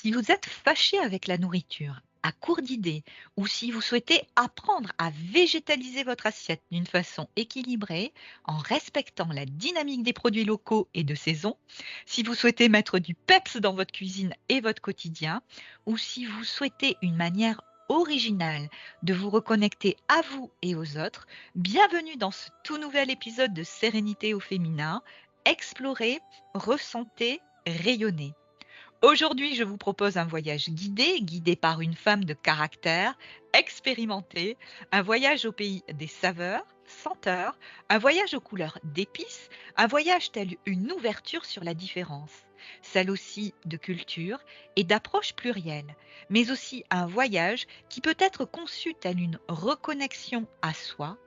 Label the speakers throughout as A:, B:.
A: Si vous êtes fâché avec la nourriture, à court d'idées, ou si vous souhaitez apprendre à végétaliser votre assiette d'une façon équilibrée, en respectant la dynamique des produits locaux et de saison, si vous souhaitez mettre du peps dans votre cuisine et votre quotidien, ou si vous souhaitez une manière originale de vous reconnecter à vous et aux autres, bienvenue dans ce tout nouvel épisode de Sérénité au féminin. Explorez, ressentez, rayonnez. Aujourd'hui, je vous propose un voyage guidé par une femme de caractère, expérimentée, un voyage au pays des saveurs, senteurs, un voyage aux couleurs d'épices, un voyage tel une ouverture sur la différence, celle aussi de culture et d'approche plurielle, mais aussi un voyage qui peut être conçu tel une reconnexion à soi,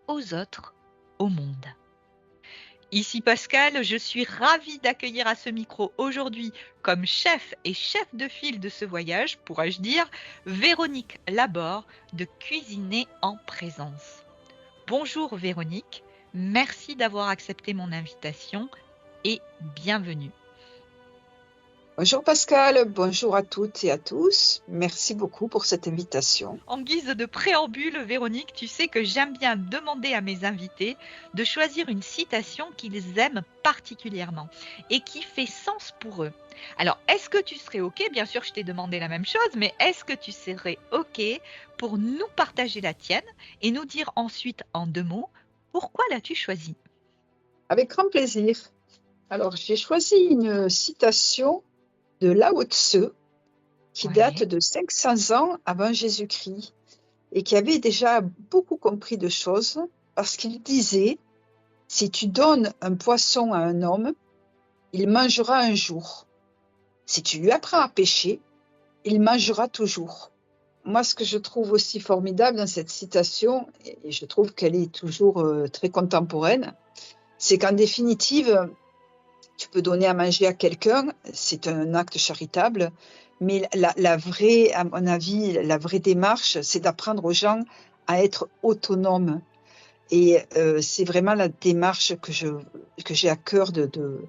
A: aux autres, au monde. Ici Pascal, je suis ravie d'accueillir à ce micro aujourd'hui comme chef et chef de file de ce voyage, pourrais-je dire, Véronique Laborde de Cuisiner en présence. Bonjour Véronique, merci d'avoir accepté mon invitation et bienvenue.
B: Bonjour Pascal, bonjour à toutes et à tous. Merci beaucoup pour cette invitation.
A: En guise de préambule, Véronique, tu sais que j'aime bien demander à mes invités de choisir une citation qu'ils aiment particulièrement et qui fait sens pour eux. Alors, est-ce que tu serais OK? Bien sûr, je t'ai demandé la même chose, mais est-ce que tu serais OK pour nous partager la tienne et nous dire ensuite en 2 mots, pourquoi l'as-tu choisie?
B: Avec grand plaisir. Alors, j'ai choisi une citation de Lao Tse qui date
A: Ouais,
B: de 500 ans avant Jésus-Christ et qui avait déjà beaucoup compris de choses parce qu'il disait, si tu donnes un poisson à un homme, il mangera un jour. Si tu lui apprends à pêcher, il mangera toujours. Moi, ce que je trouve aussi formidable dans cette citation, et je trouve qu'elle est toujours très contemporaine, c'est qu'en définitive, tu peux donner à manger à quelqu'un, c'est un acte charitable, mais la vraie, à mon avis, la vraie démarche, c'est d'apprendre aux gens à être autonomes. Et c'est vraiment la démarche que j'ai à cœur de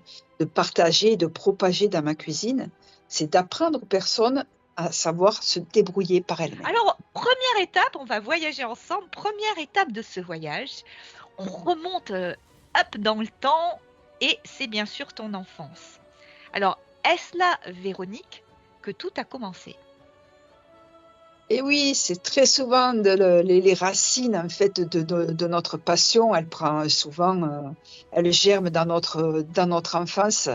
B: partager, de propager dans ma cuisine, c'est d'apprendre aux personnes à savoir se débrouiller par elles-mêmes.
A: alors première étape, on va voyager ensemble. Première étape de ce voyage, on remonte, hop dans le temps et c'est bien sûr ton enfance. Alors, est-ce là, Véronique, que tout a commencé?
B: Et oui, c'est très souvent les racines en fait de notre passion. Elle prend souvent, elle germe dans notre enfance,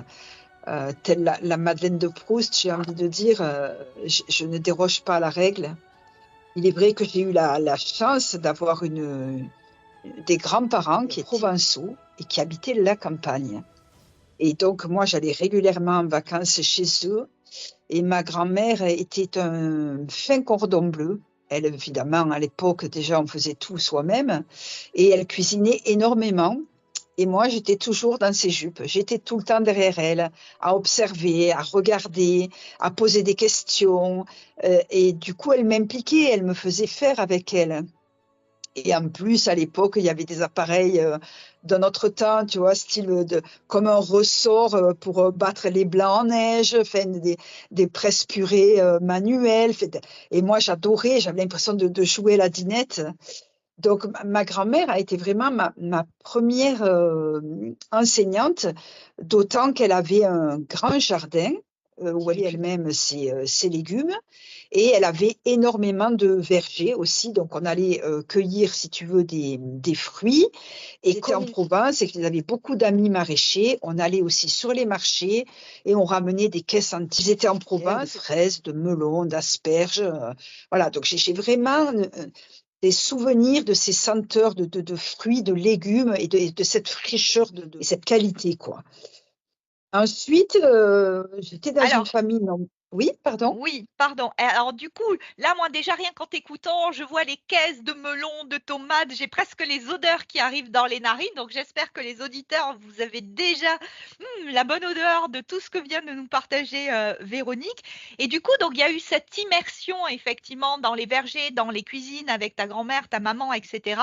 B: telle la Madeleine de Proust. J'ai envie de dire, je ne déroge pas à la règle. Il est vrai que j'ai eu la chance d'avoir des grands-parents qui étaient provençaux et qui habitaient la campagne. Et donc moi, j'allais régulièrement en vacances chez eux. Et ma grand-mère était un fin cordon bleu. Elle, évidemment, à l'époque, déjà, on faisait tout soi-même. Et elle cuisinait énormément. Et moi, j'étais toujours dans ses jupes. J'étais tout le temps derrière elle, à observer, à regarder, à poser des questions. Et du coup, elle m'impliquait, elle me faisait faire avec elle. Et en plus, à l'époque, il y avait des appareils d'un autre temps, tu vois, comme un ressort pour battre les blancs en neige, enfin, des presses-purées manuelles. Et moi, j'adorais, j'avais l'impression de jouer la dinette. Donc, ma grand-mère a été vraiment ma première enseignante, d'autant qu'elle avait un grand jardin où elle elle-même ses légumes. Et elle avait énormément de vergers aussi, donc on allait cueillir, si tu veux, des fruits. Et quand en Provence, et qu'ils avaient beaucoup d'amis maraîchers, on allait aussi sur les marchés et on ramenait des caisses entières. Ils étaient en Provence, de fraises, de melons, d'asperges. Voilà, donc j'ai vraiment des souvenirs de ces senteurs de fruits, de légumes et de cette fraîcheur et cette qualité, quoi. Ensuite, j'étais dans une
A: Alors,
B: famille non. Oui, pardon?
A: oui, pardon. Et alors du coup, là, moi, déjà, rien qu'en t'écoutant, je vois les caisses de melons, de tomates, j'ai presque les odeurs qui arrivent dans les narines. Donc, j'espère que les auditeurs, vous avez déjà la bonne odeur de tout ce que vient de nous partager Véronique. Et du coup, donc, il y a eu cette immersion, effectivement, dans les vergers, dans les cuisines avec ta grand-mère, ta maman, etc.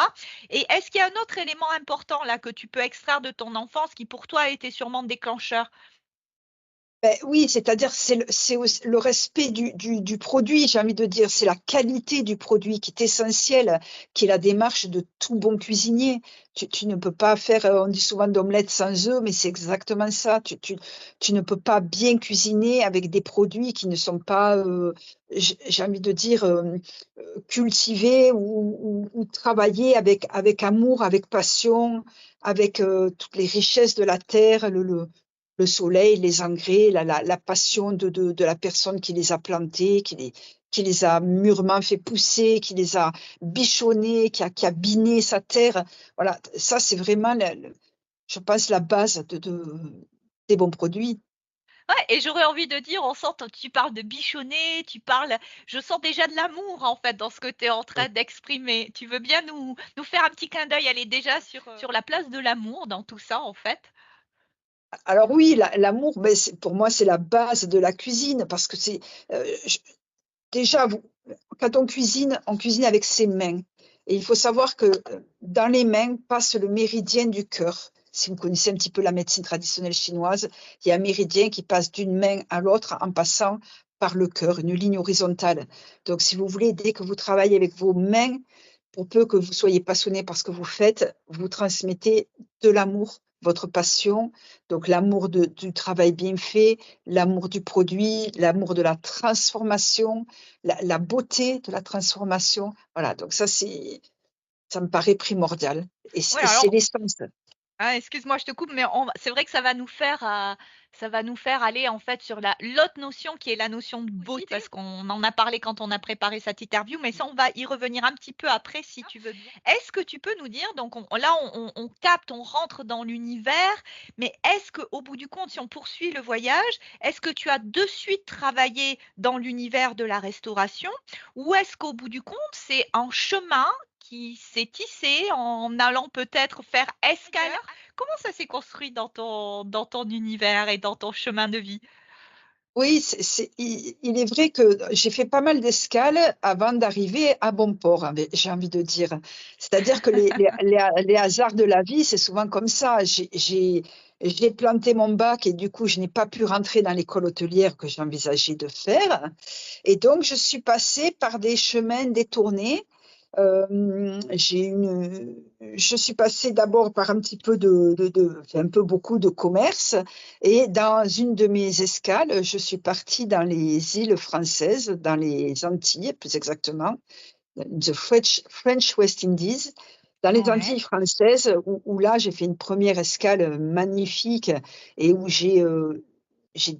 A: Et est-ce qu'il y a un autre élément important là que tu peux extraire de ton enfance qui, pour toi, a été sûrement déclencheur?
B: Oui, c'est-à-dire c'est aussi le respect du produit, j'ai envie de dire. C'est la qualité du produit qui est essentielle, qui est la démarche de tout bon cuisinier. Tu ne peux pas faire, on dit souvent d'omelette sans œufs, mais c'est exactement ça. Tu ne peux pas bien cuisiner avec des produits qui ne sont pas, j'ai envie de dire, cultivés ou travaillés avec amour, avec passion, avec, toutes les richesses de la terre, le soleil, les engrais, la passion de la personne qui les a plantés, qui les a mûrement fait pousser, qui les a bichonnés, qui a biné sa terre. Voilà, ça c'est vraiment, je pense, la base des bons produits.
A: Ouais, et j'aurais envie de dire, on sent, tu parles de bichonner, je sens déjà de l'amour en fait dans ce que tu es en train d'exprimer. Tu veux bien nous faire un petit clin d'œil, aller déjà sur la place de l'amour dans tout ça en fait?
B: Alors oui, l'amour, pour moi, c'est la base de la cuisine parce que déjà, quand on cuisine avec ses mains. Et il faut savoir que dans les mains passe le méridien du cœur. Si vous connaissez un petit peu la médecine traditionnelle chinoise, il y a un méridien qui passe d'une main à l'autre en passant par le cœur, une ligne horizontale. Donc, si vous voulez, dès que vous travaillez avec vos mains, pour peu que vous soyez passionné par ce que vous faites, vous transmettez de l'amour, votre passion, donc l'amour du travail bien fait, l'amour du produit, l'amour de la transformation, la beauté de la transformation. Voilà, donc ça me paraît primordial
A: Ouais,
B: et c'est
A: alors
B: l'essence.
A: ah, excuse-moi, je te coupe, mais c'est vrai que ça va nous faire aller en fait sur la l'autre notion qui est la notion de beauté, parce qu'on en a parlé quand on a préparé cette interview, mais ça, on va y revenir un petit peu après si tu veux bien. Est-ce que tu peux nous dire, donc là, on capte, on rentre dans l'univers, mais est-ce qu'au bout du compte, si on poursuit le voyage, est-ce que tu as de suite travaillé dans l'univers de la restauration, ou est-ce qu'au bout du compte, c'est un chemin qui s'est tissé en allant peut-être faire escale? Comment ça s'est construit dans ton univers et dans ton chemin de vie?
B: Oui, il est vrai que j'ai fait pas mal d'escales avant d'arriver à bon port, j'ai envie de dire. C'est-à-dire que les hasards de la vie, c'est souvent comme ça. J'ai planté mon bac et du coup, je n'ai pas pu rentrer dans l'école hôtelière que j'envisageais de faire. Et donc, je suis passée par des chemins détournés. Je suis passée d'abord par un petit peu enfin, un peu beaucoup de commerce et dans une de mes escales, je suis partie dans les îles françaises, dans les Antilles plus exactement, the French West Indies, dans les
A: Ouais.
B: Antilles françaises où là j'ai fait une première escale magnifique et où j'ai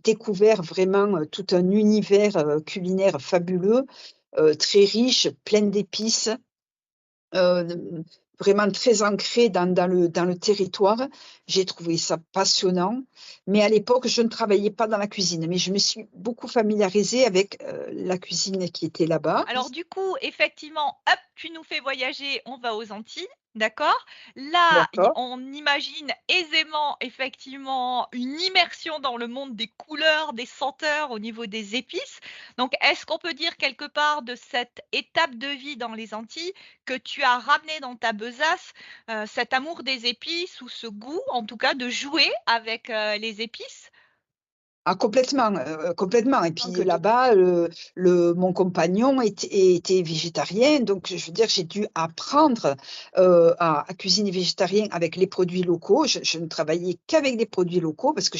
B: découvert vraiment tout un univers culinaire fabuleux, très riche, plein d'épices, vraiment très ancré dans le territoire. J'ai trouvé ça passionnant, mais à l'époque, je ne travaillais pas dans la cuisine, mais je me suis beaucoup familiarisée avec, la cuisine qui était là-bas.
A: Alors du coup, effectivement, hop, tu nous fais voyager, on va aux Antilles, d'accord? Là,
B: D'accord.
A: on imagine aisément, effectivement, une immersion dans le monde des couleurs, des senteurs, au niveau des épices. Donc, est-ce qu'on peut dire quelque part de cette étape de vie dans les Antilles que tu as ramené dans ta besace cet amour des épices ou ce goût, en tout cas, de jouer avec les épices?
B: Ah complètement, complètement et puis
A: Que tu
B: là-bas, mon compagnon était végétarien donc je veux dire, j'ai dû apprendre, à cuisiner végétarien avec les produits locaux. Je ne travaillais qu'avec des produits locaux parce que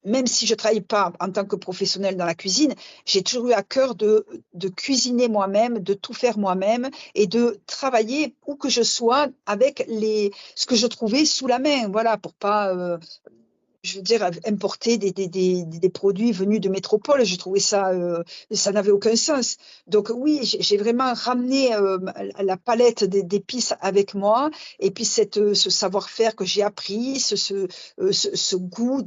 B: même si je travaille pas en tant que professionnelle dans la cuisine, j'ai toujours eu à cœur de cuisiner moi-même, de tout faire moi-même et de travailler où que je sois avec ce que je trouvais sous la main. Voilà, pour pas, je veux dire, importer des produits venus de métropole, je trouvais ça, ça n'avait aucun sens. Donc oui, j'ai vraiment ramené, la palette d'épices avec moi et puis ce savoir-faire que j'ai appris, ce goût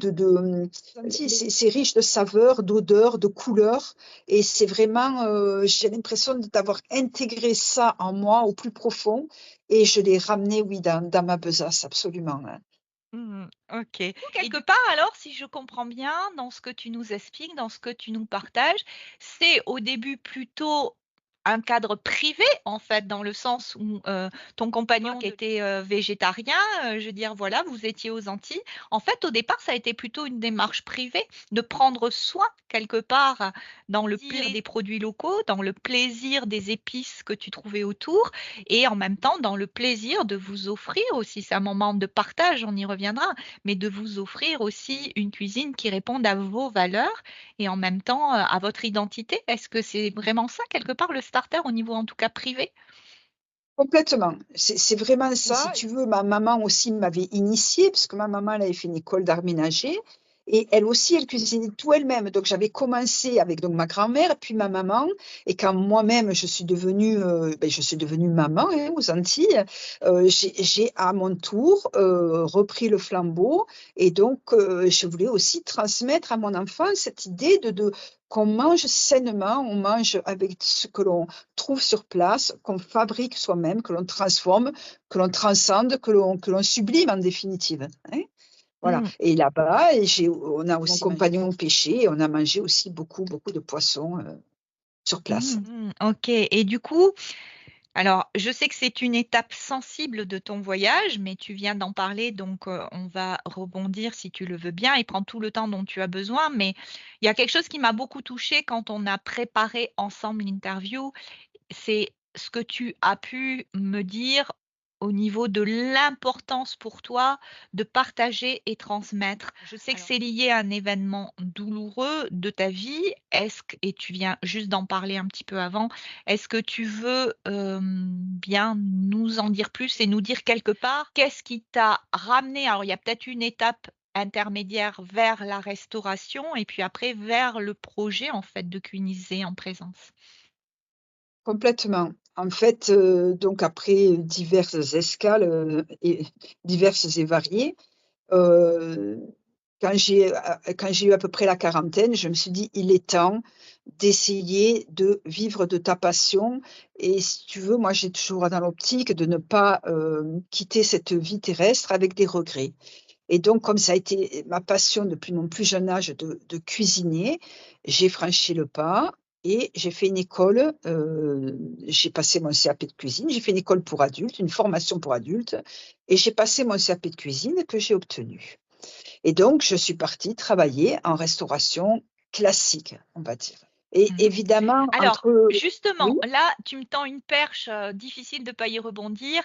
B: c'est riche de saveurs, d'odeurs, de couleurs et c'est vraiment, j'ai l'impression d'avoir intégré ça en moi au plus profond et je l'ai ramené, oui, dans ma besace, absolument, hein.
A: Mmh. OK, et quelque part alors, si je comprends bien dans ce que tu nous expliques, dans ce que tu nous partages, c'est au début plutôt un cadre privé, en fait, dans le sens où ton compagnon qui était végétarien, je veux dire, voilà, vous étiez aux Antilles. En fait, au départ, ça a été plutôt une démarche privée, de prendre soin quelque part dans le plaisir des produits locaux, dans le plaisir des épices que tu trouvais autour, et en même temps dans le plaisir de vous offrir aussi, c'est un moment de partage, on y reviendra, mais de vous offrir aussi une cuisine qui réponde à vos valeurs et en même temps à votre identité. Est-ce que c'est vraiment ça, quelque part, le starter au niveau en tout cas privé?
B: Complètement. C'est vraiment ça. Si tu veux, ma maman aussi m'avait initiée, parce que ma maman, elle avait fait une école d'art ménager et elle aussi, elle cuisinait tout elle-même. Donc j'avais commencé avec donc ma grand-mère, puis ma maman et quand moi-même je suis devenue maman, hein, aux Antilles, j'ai à mon tour, repris le flambeau et donc je voulais aussi transmettre à mon enfant cette idée de qu'on mange sainement, on mange avec ce que l'on trouve sur place, qu'on fabrique soi-même, que l'on transforme, que l'on transcende, que l'on sublime en définitive, hein. Voilà
A: Mmh.
B: et là-bas et on a aussi mon compagnon pêché et on a mangé aussi beaucoup, beaucoup de poissons, sur place.
A: OK, et du coup, alors je sais que c'est une étape sensible de ton voyage, mais tu viens d'en parler donc on va rebondir si tu le veux bien et prendre tout le temps dont tu as besoin. Mais il y a quelque chose qui m'a beaucoup touchée quand on a préparé ensemble l'interview, c'est ce que tu as pu me dire au niveau de l'importance pour toi de partager et transmettre. Je sais que c'est lié à un événement douloureux de ta vie. Est-ce que, et tu viens juste d'en parler un petit peu avant, est-ce que tu veux bien nous en dire plus et nous dire quelque part qu'est-ce qui t'a ramené? Alors, il y a peut-être une étape intermédiaire vers la restauration et puis après vers le projet en fait de cuisiner en présence.
B: Complètement. En fait, donc après diverses escales, et diverses et variées, heu, quand j'ai eu à peu près la quarantaine, je me suis dit: «Il est temps d'essayer de vivre de ta passion» et si tu veux, moi, j'ai toujours dans l'optique de ne pas, quitter cette vie terrestre avec des regrets et donc comme ça a été ma passion depuis mon plus jeune âge de cuisiner, j'ai franchi le pas et j'ai fait une école, j'ai passé mon CAP de cuisine, j'ai fait une école pour adultes, une formation pour adultes et j'ai passé mon CAP de cuisine que j'ai obtenu. Et donc je suis partie travailler en restauration classique, on va dire. Et
A: Mmh.
B: évidemment
A: Alors,
B: entre
A: justement,
B: oui?
A: là, tu me tends une perche, difficile de pas y rebondir.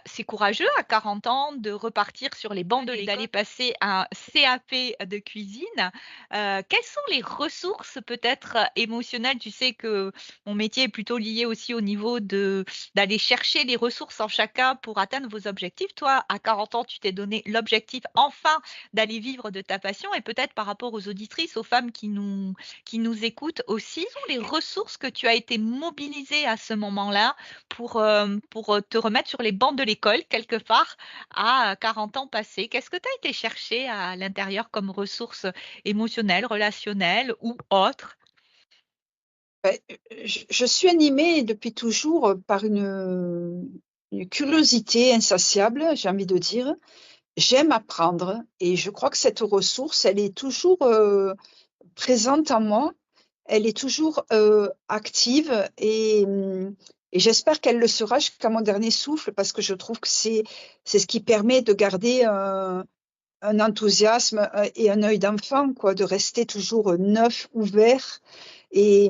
A: C'est courageux à 40 ans de repartir sur les bancs de l'école et d'aller passer un CAP de cuisine. Quelles sont les ressources peut-être émotionnelles? Tu sais que mon métier est plutôt lié aussi au niveau de d'aller chercher les ressources en chacun pour atteindre vos objectifs. Toi, à 40 ans, tu t'es donné l'objectif enfin d'aller vivre de ta passion et peut-être par rapport aux auditrices, aux femmes qui nous écoutent aussi, quelles sont les ressources que tu as été mobilisée à ce moment-là pour te remettre sur les bancs de l'école quelque part à 40 ans passés? Qu'est-ce que tu as été chercher à l'intérieur comme ressources émotionnelles, relationnelles ou autres?
B: Beh, je suis animée depuis toujours, par une curiosité insatiable, j'ai envie de dire. J'aime apprendre et je crois que cette ressource, elle est toujours, présente en moi. Elle est toujours, active et j'espère qu'elle le sera jusqu'à mon dernier souffle parce que je trouve que c'est ce qui permet de garder un enthousiasme, et un œil d'enfant quoi, de rester toujours, neuf, ouvert et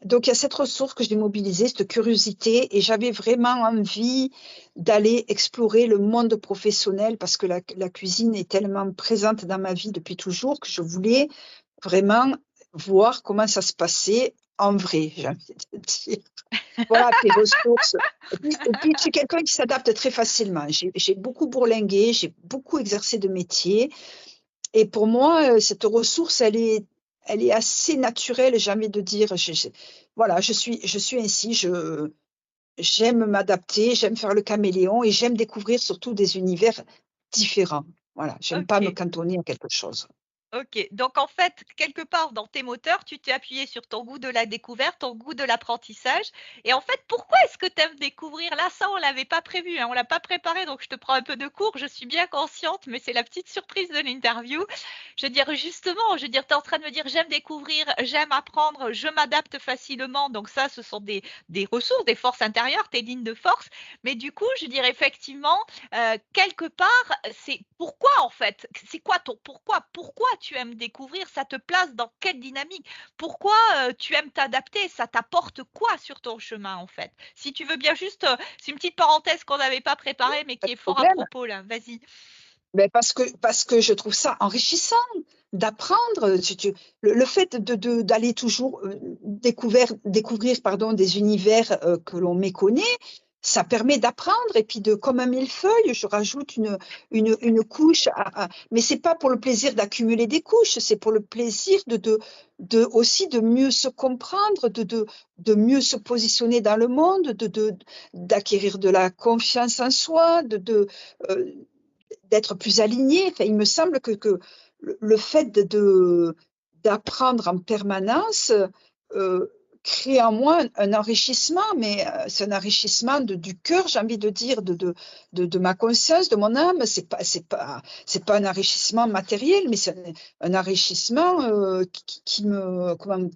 B: donc il y a cette ressource que j'ai mobilisée, cette curiosité et j'avais vraiment envie d'aller explorer le monde professionnel parce que la cuisine est tellement présente dans ma vie depuis toujours que je voulais vraiment voir comment ça se passait en vrai, j'ai envie de dire. Voilà, tes ressources et puis je suis quelqu'un qui s'adapte très facilement. J'ai beaucoup bourlingué, j'ai beaucoup exercé de métiers et pour moi, cette ressource, elle est assez naturelle, j'ai envie de dire. Voilà, je suis ainsi, j'aime m'adapter, j'aime faire le caméléon et j'aime découvrir surtout des univers différents. Voilà, j'aime pas me
A: OK.
B: cantonner à quelque chose.
A: OK, donc en fait, quelque part dans tes moteurs, tu t'es appuyé sur ton goût de la découverte, ton goût de l'apprentissage et en fait, pourquoi est-ce que tu aimes découvrir? Là, ça, on l'avait pas prévu, hein, on l'a pas préparé, donc je te prends un peu de cours, je suis bien consciente, mais c'est la petite surprise de l'interview. Je veux dire, justement, je veux dire, tu es en train de me dire: «J'aime découvrir, j'aime apprendre, je m'adapte facilement», donc ça, ce sont des ressources, des forces intérieures, tes lignes de force, mais du coup, je dirais effectivement, quelque part, c'est pourquoi en fait? C'est quoi ton pourquoi? Pourquoi tu aimes découvrir? Ça te place dans quelle dynamique? Pourquoi, tu aimes t'adapter? Ça t'apporte quoi sur ton chemin en fait? Si tu veux bien juste, c'est une petite parenthèse qu'on n'avait pas préparée, mais
B: Pas
A: qui
B: de
A: est fort à
B: problème.
A: propos là, vas-y.
B: Mais parce que je trouve ça enrichissant d'apprendre. Le fait d'aller toujours découvrir pardon, des univers que l'on méconnaît, ça permet d'apprendre. Et puis, comme un millefeuille, je rajoute une couche. Mais c'est pas pour le plaisir d'accumuler des couches, c'est pour le plaisir aussi de mieux se comprendre, de mieux se positionner dans le monde, d'acquérir de la confiance en soi, euh, d'être plus aligné. Enfin, il me semble que le fait d'apprendre en permanence euh, crée en moi un enrichissement, mais c'est un enrichissement du cœur, j'ai envie de dire, de ma conscience, de mon âme. C'est pas un enrichissement matériel, mais c'est un enrichissement qui me, comment,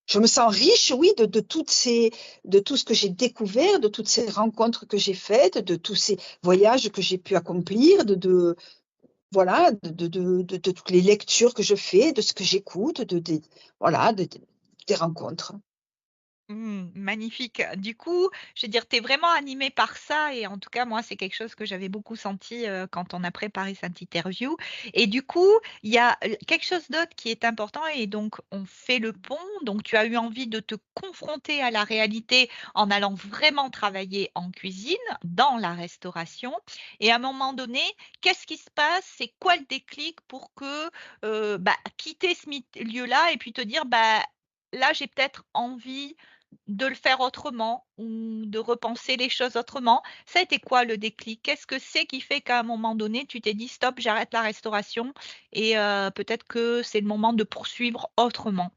B: je me sens riche, oui, de tout ce que j'ai découvert, de toutes ces rencontres que j'ai faites, de tous ces voyages que j'ai pu accomplir, voilà, de toutes les lectures que je fais, de ce que j'écoute, voilà, des rencontres.
A: Magnifique. Du coup, je veux dire, tu es vraiment animée par ça et en tout cas, moi, c'est quelque chose que j'avais beaucoup senti, quand on a préparé cette interview et du coup, il y a, quelque chose d'autre qui est important et donc on fait le pont. Donc tu as eu envie de te confronter à la réalité en allant vraiment travailler en cuisine, dans la restauration et à un moment donné, qu'est-ce qui se passe? C'est quoi le déclic pour que, bah, quitter ce milieu-là et puis te dire: «Bah, là, j'ai peut-être envie de le faire autrement ou de repenser les choses autrement. Ça a été quoi le déclic? Qu'est-ce que c'est qui fait qu'à un moment donné, tu t'es dit: «Stop, j'arrête la restauration et peut-être que c'est le moment de poursuivre autrement»?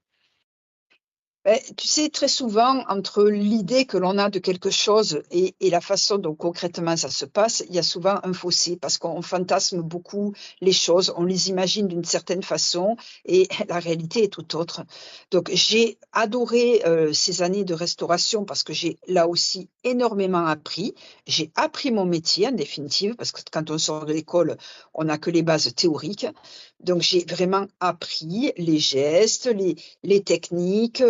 B: Beh, tu sais, très souvent, entre l'idée que l'on a de quelque chose et la façon dont concrètement ça se passe, il y a souvent un fossé parce qu'on fantasme beaucoup les choses, on les imagine d'une certaine façon et la réalité est tout autre. Donc j'ai adoré, ces années de restauration parce que j'ai là aussi énormément appris. J'ai appris mon métier en définitive parce que quand on sort de l'école, on n'a que les bases théoriques. Donc j'ai vraiment appris les gestes, les techniques,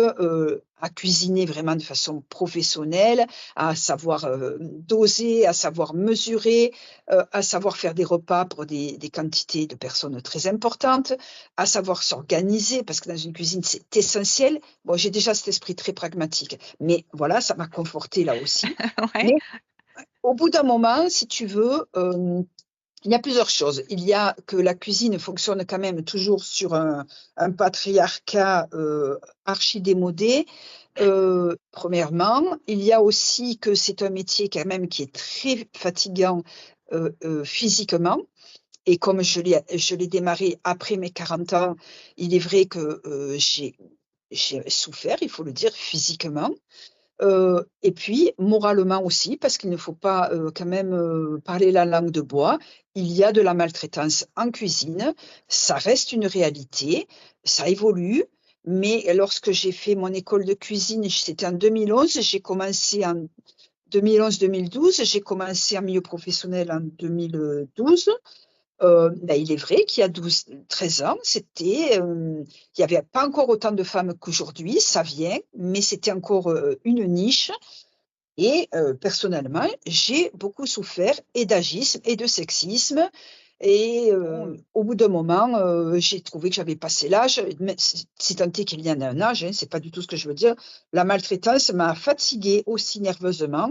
B: à cuisiner vraiment de façon professionnelle, à savoir, doser, à savoir mesurer, à savoir faire des repas pour des quantités de personnes très importantes, à savoir s'organiser parce que dans une cuisine, c'est essentiel. Bon, j'ai déjà cet esprit très pragmatique, mais voilà, ça m'a confortée là aussi.
A: Ouais.
B: Mais au bout d'un moment, si tu veux, il y a plusieurs choses. Il y a que la cuisine fonctionne quand même toujours sur un patriarcat, archi-démodé, premièrement. Il y a aussi que c'est un métier quand même qui est très fatigant, physiquement et comme je l'ai démarré après mes 40 ans, il est vrai que, j'ai souffert, il faut le dire, physiquement. Et puis moralement aussi, parce qu'il ne faut pas, quand même, parler la langue de bois. Il y a de la maltraitance en cuisine, ça reste une réalité, ça évolue, mais lorsque j'ai fait mon école de cuisine, c'était en 2011, j'ai commencé en 2011-2012, j'ai commencé en milieu professionnel en 2012. Il est vrai qu'il y a 12-13 ans, il y avait pas encore autant de femmes qu'aujourd'hui, ça vient, mais c'était encore, une niche et personnellement, j'ai beaucoup souffert et d'agisme et de sexisme et au bout d'un moment, j'ai trouvé que j'avais passé l'âge, mais si tant est qu'il y en a un âge, hein, c'est pas du tout ce que je veux dire. La maltraitance m'a fatiguée aussi nerveusement.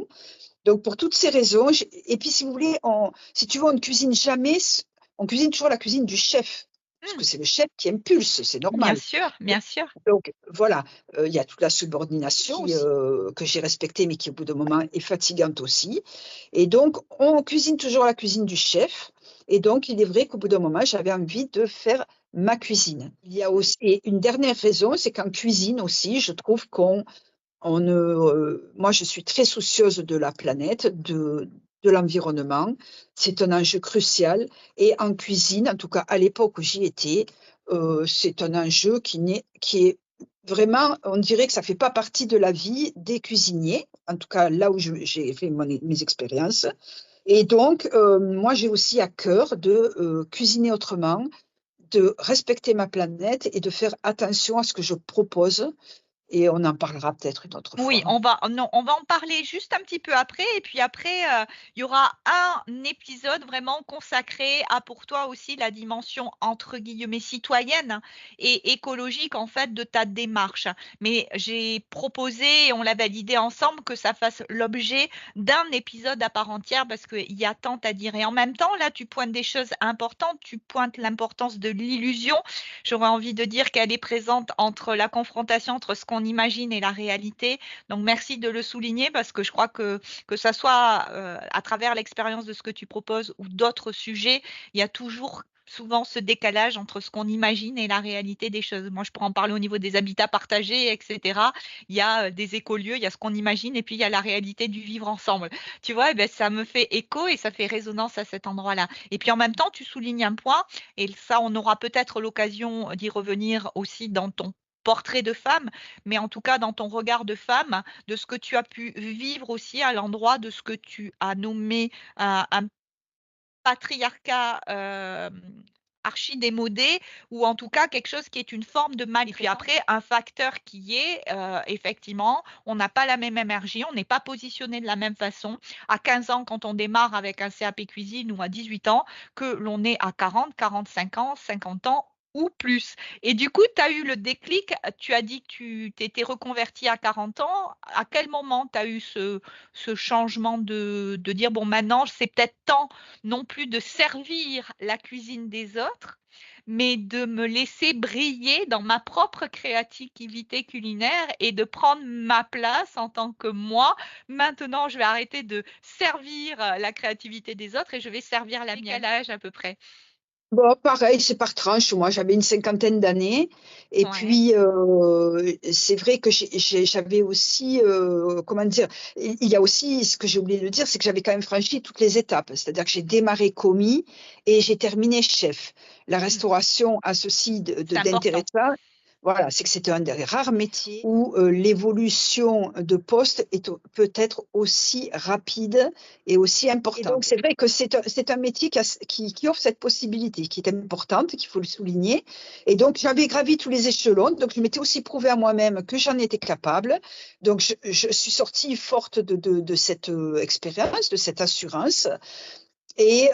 B: Donc pour toutes ces raisons, j'ai et puis si vous voulez, si tu veux, on cuisine toujours la cuisine du chef, parce que
A: Mmh.
B: c'est le chef qui impulse, c'est
A: Bien
B: normal.
A: sûr, bien sûr.
B: Donc voilà, il y a toute la subordination
A: Qui,
B: aussi, que j'ai respectée, mais qui au bout d'un moment est fatigante aussi et donc on cuisine toujours la cuisine du chef et donc il est vrai qu'au bout d'un moment, j'avais envie de faire ma cuisine. Il y a aussi et une dernière raison, c'est qu'en cuisine aussi, je trouve moi, je suis très soucieuse de la planète, de l'environnement. C'est un enjeu crucial et en cuisine, en tout cas à l'époque où j'y étais, c'est un enjeu qui est vraiment, on dirait que ça fait pas partie de la vie des cuisiniers, en tout cas là où j'ai fait mes expériences. Et donc, moi, j'ai aussi à cœur de cuisiner autrement, de respecter ma planète et de faire attention à ce que je propose. Et on en parlera peut-être une autre
A: Oui,
B: fois.
A: on va en parler juste un petit peu après et puis après, il y aura un épisode vraiment consacré à pour toi aussi la dimension entre guillemets «citoyenne» et écologique en fait de ta démarche. Mais j'ai proposé et on l'a validé ensemble que ça fasse l'objet d'un épisode à part entière parce qu'il y a tant à dire et en même temps là tu pointes des choses importantes, tu pointes l'importance de l'illusion. J'aurais envie de dire qu'elle est présente entre la confrontation entre ce qu'on imagine et la réalité donc merci de le souligner parce que je crois que ça soit, à travers l'expérience de ce que tu proposes ou d'autres sujets, il y a toujours souvent ce décalage entre ce qu'on imagine et la réalité des choses. Moi, je pourrais en parler au niveau des habitats partagés et cetera. Il y a, des écolieux, il y a ce qu'on imagine et puis il y a la réalité du vivre ensemble. Tu vois? Et beh, ça me fait écho et ça fait résonance à cet endroit-là. Et puis en même temps, tu soulignes un point et ça, on aura peut-être l'occasion d'y revenir aussi dans ton portrait de femme, mais en tout cas dans ton regard de femme, de ce que tu as pu vivre aussi à l'endroit de ce que tu as nommé un patriarcat, archi démodé ou en tout cas quelque chose qui est une forme de mal. Et puis après un facteur qui est, effectivement, on n'a pas la même énergie, on n'est pas positionné de la même façon à 15 ans quand on démarre avec un CAP cuisine ou à 18 ans que l'on est à 40, 45 ans, 50 ans ou plus. Et du coup, tu as eu le déclic, tu as dit que tu t'étais reconvertie à 40 ans. À quel moment tu as eu ce changement de dire: «Bon maintenant c'est peut-être temps non plus de servir la cuisine des autres, mais de me laisser briller dans ma propre créativité culinaire et de prendre ma place en tant que moi. Maintenant, je vais arrêter de servir, la créativité des autres et je vais servir la mienne». Quel âge à peu près?
B: Bon, pareil, c'est par tranche. Moi, j'avais une cinquantaine d'années et
A: Ouais.
B: puis, c'est vrai que j'avais aussi, comment dire? Il y a aussi ce que j'ai oublié de dire, c'est que j'avais quand même franchi toutes les étapes. C'est-à-dire que j'ai démarré commis et j'ai terminé chef. La
A: Mmh.
B: restauration a ceci
A: C'est important.
B: d'intéressant, voilà, c'est que c'était un des rares métiers où, l'évolution de poste peut être aussi rapide et aussi importante. Et donc c'est vrai que c'est un métier qui offre cette possibilité, qui est importante, qu'il faut le souligner. Et donc j'avais gravi tous les échelons, donc je m'étais aussi prouvé à moi-même que j'en étais capable. Donc je suis sortie forte de cette, expérience, de cette assurance et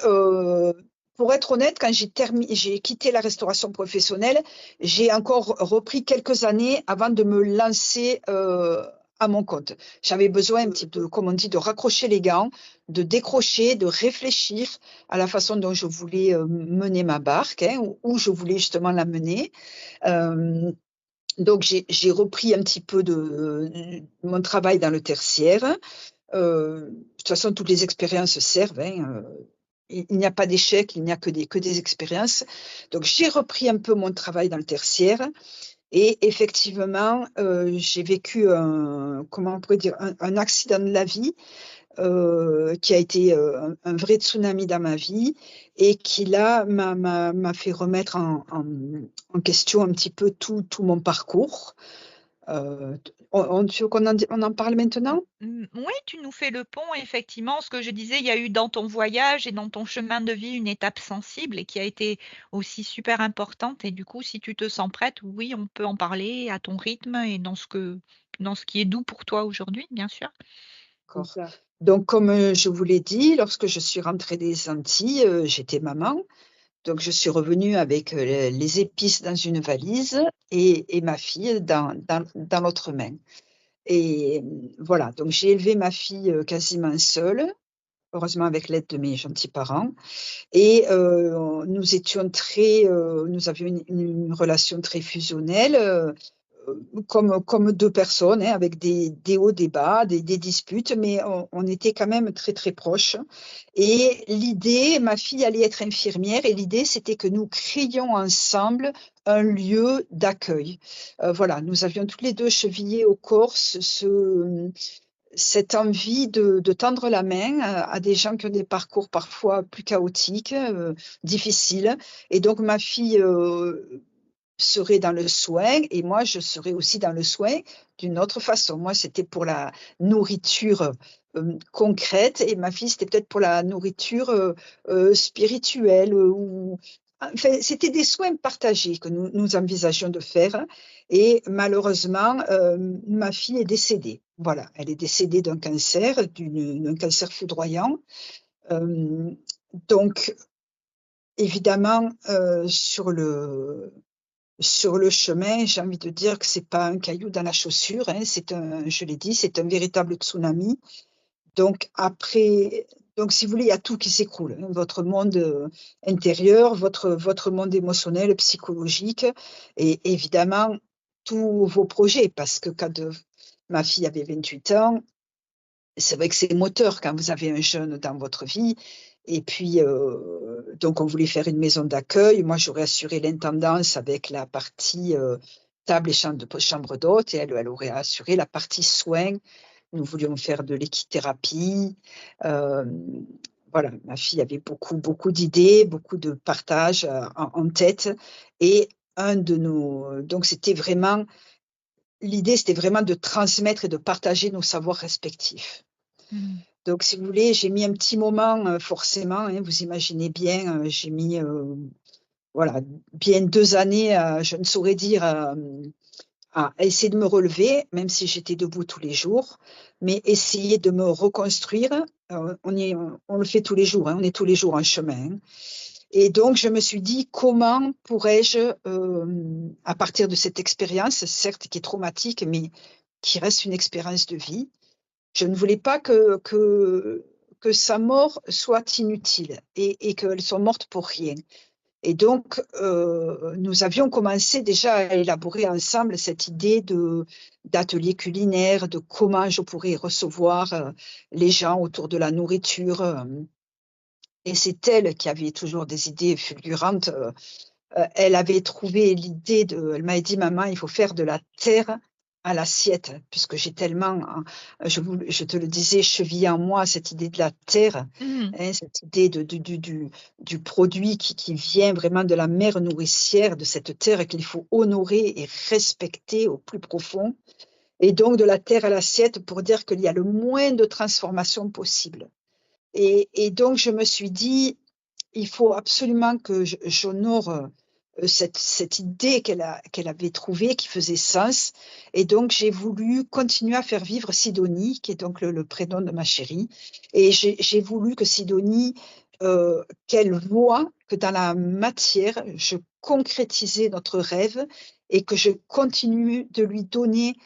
B: pour être honnête, quand j'ai quitté la restauration professionnelle, j'ai encore repris quelques années avant de me lancer, à mon compte. J'avais besoin un petit peu, comme on dit, de raccrocher les gants, de décrocher, de réfléchir à la façon dont je voulais, mener ma barque, hein, où je voulais justement la mener. Hem, donc j'ai repris un petit peu mon travail dans le tertiaire. De toute façon, toutes les expériences servent, hein, il n'y a pas d'échec, il n'y a que des expériences. Donc j'ai repris un peu mon travail dans le tertiaire et effectivement, j'ai vécu comment on pourrait dire? Un accident de la vie, qui a été, un vrai tsunami dans ma vie et qui là m'a fait remettre en question un petit peu tout mon parcours. Tu veux on en parle maintenant?
A: Oui, tu nous fais le pont effectivement. Ce que je disais, il y a eu dans ton voyage et dans ton chemin de vie une étape sensible et qui a été aussi super importante et du coup, si tu te sens prête, oui, on peut en parler à ton rythme et dans ce qui est doux pour toi aujourd'hui, bien sûr.
B: D'accord. Donc comme, je vous l'ai dit, lorsque je suis rentrée des Antilles, j'étais maman. Donc je suis revenue avec, les épices dans une valise et ma fille dans l'autre main. Et voilà, donc j'ai élevé ma fille, quasiment seule, heureusement avec l'aide de mes gentils parents et nous avions une relation très fusionnelle, comme deux personnes, hein, avec des hauts, des bas, des disputes, mais on était quand même très, très proches. Et l'idée, ma fille allait être infirmière, et l'idée, c'était que nous créions ensemble un lieu d'accueil. Voilà, nous avions toutes les deux chevillé au corps cette envie de tendre la main à des gens qui ont des parcours parfois plus chaotiques, difficiles. Et donc ma fille serait dans le soin et moi je serais aussi dans le soin d'une autre façon. Moi c'était pour la nourriture concrète et ma fille c'était peut-être pour la nourriture spirituelle ou enfin c'était des soins partagés que nous envisagions de faire et malheureusement ma fille est décédée. Voilà, elle est décédée d'un cancer, d'un cancer foudroyant. Euh, donc évidemment sur le chemin, j'ai envie de dire que c'est pas un caillou dans la chaussure, hein, je l'ai dit, c'est un véritable tsunami. Donc après, donc si vous voulez, il y a tout qui s'écroule, hein, votre monde intérieur, votre monde émotionnel, psychologique, et évidemment tous vos projets, parce que quand ma fille avait 28 ans, c'est vrai que c'est moteur quand vous avez un jeune dans votre vie. Et puis, donc on voulait faire une maison d'accueil. Moi, j'aurais assuré l'intendance avec la partie table et chambre d'hôte, et elle aurait assuré la partie soins. Nous voulions faire de l'équithérapie. Euh, voilà, ma fille avait beaucoup, beaucoup d'idées, beaucoup de partage en tête. Et donc l'idée, c'était vraiment de transmettre et de partager nos savoirs respectifs.
A: Mmh.
B: Donc, si vous voulez, j'ai mis un petit moment, forcément, hein, vous imaginez bien, j'ai mis, voilà, bien 2 années, je ne saurais dire, à essayer de me relever, même si j'étais debout tous les jours, mais essayer de me reconstruire, on le fait tous les jours, hein, on est tous les jours en chemin. Et donc, je me suis dit: «Comment pourrais-je, à partir de cette expérience, certes qui est traumatique, mais qui reste une expérience de vie, je ne voulais pas que sa mort soit inutile et qu'elle soit morte pour rien. Et donc, nous avions commencé déjà à élaborer ensemble cette idée d'atelier culinaire, de comment je pourrais recevoir les gens autour de la nourriture. Et c'est elle qui avait toujours des idées fulgurantes. Elle avait trouvé elle m'avait dit: «Maman, il faut faire de la terre à l'assiette», puisque j'ai tellement, je te le disais, chevillé en moi cette idée de la terre,
A: Mmh.
B: hein, cette idée du produit qui vient vraiment de la mère nourricière, de cette terre qu'il faut honorer et respecter au plus profond et donc de la terre à l'assiette pour dire qu'il y a le moins de transformation possible et donc je me suis dit: «Il faut absolument que j'honore, cette idée qu'elle avait trouvée, qui faisait sens et donc j'ai voulu continuer à faire vivre Sidonie, qui est donc le prénom de ma chérie et j'ai voulu que Sidonie, qu'elle voie que dans la matière, je concrétisais notre rêve et que je continue de lui donner,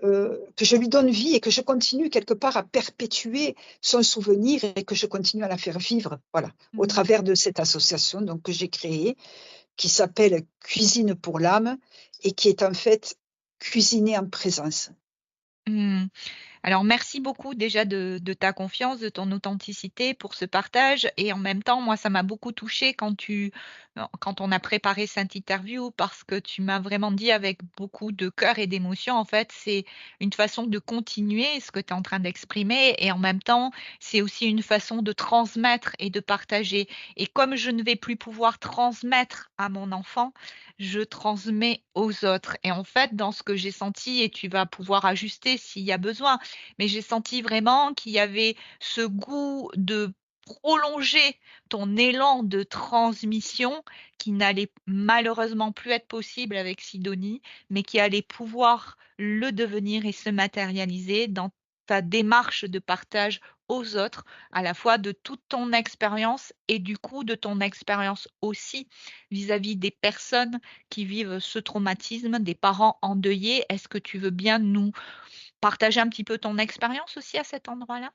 B: que je lui donne vie et que je continue quelque part à perpétuer son souvenir et que je continue à la faire vivre, voilà, au
A: Mmh.
B: travers de cette association donc que j'ai créée, qui s'appelle Cuisine pour l'âme et qui est en fait cuisiner en présence.
A: Mmh. Alors merci beaucoup déjà de ta confiance, de ton authenticité pour ce partage et en même temps, moi, ça m'a beaucoup touchée quand on a préparé cette interview parce que tu m'as vraiment dit avec beaucoup de cœur et d'émotion, en fait, c'est une façon de continuer ce que tu es en train d'exprimer et en même temps, c'est aussi une façon de transmettre et de partager et comme je ne vais plus pouvoir transmettre à mon enfant, je transmets aux autres et en fait, dans ce que j'ai senti et tu vas pouvoir ajuster s'il y a besoin, mais j'ai senti vraiment qu'il y avait ce goût de prolonger ton élan de transmission qui n'allait malheureusement plus être possible avec Sidonie, mais qui allait pouvoir le devenir et se matérialiser dans ta démarche de partage aux autres, à la fois de toute ton expérience et du coup de ton expérience aussi vis-à-vis des personnes qui vivent ce traumatisme, des parents endeuillés. Est-ce que tu veux bien nous partager un petit peu ton expérience aussi à cet endroit-là?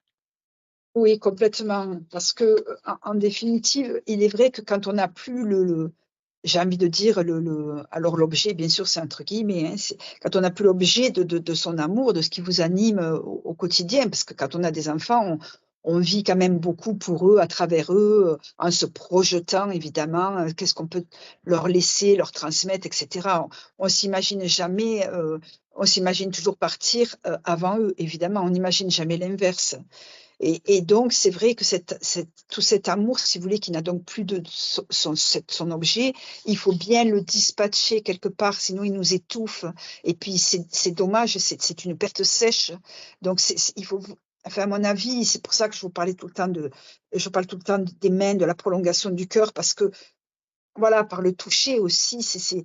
B: Oui, complètement, parce que, en définitive, il est vrai que quand on n'a plus j'ai envie de dire, alors l'objet, bien sûr, c'est entre guillemets, hein, quand on n'a plus l'objet de son amour, de ce qui vous anime au quotidien, parce que quand on a des enfants, on vit quand même beaucoup pour eux, à travers eux, en se projetant évidemment, qu'est-ce qu'on peut leur laisser, leur transmettre, etc. On s'imagine jamais, on s'imagine toujours partir avant eux, évidemment, on n'imagine jamais l'inverse. Et donc, c'est vrai que tout cet amour, si vous voulez, qui n'a donc plus de son objet, il faut bien le dispatcher quelque part, sinon il nous étouffe. Et puis, c'est dommage, c'est une perte sèche. Donc, il faut, enfin, à mon avis, c'est pour ça que je parle tout le temps des mains, de la prolongation du cœur, parce que voilà, par le toucher aussi,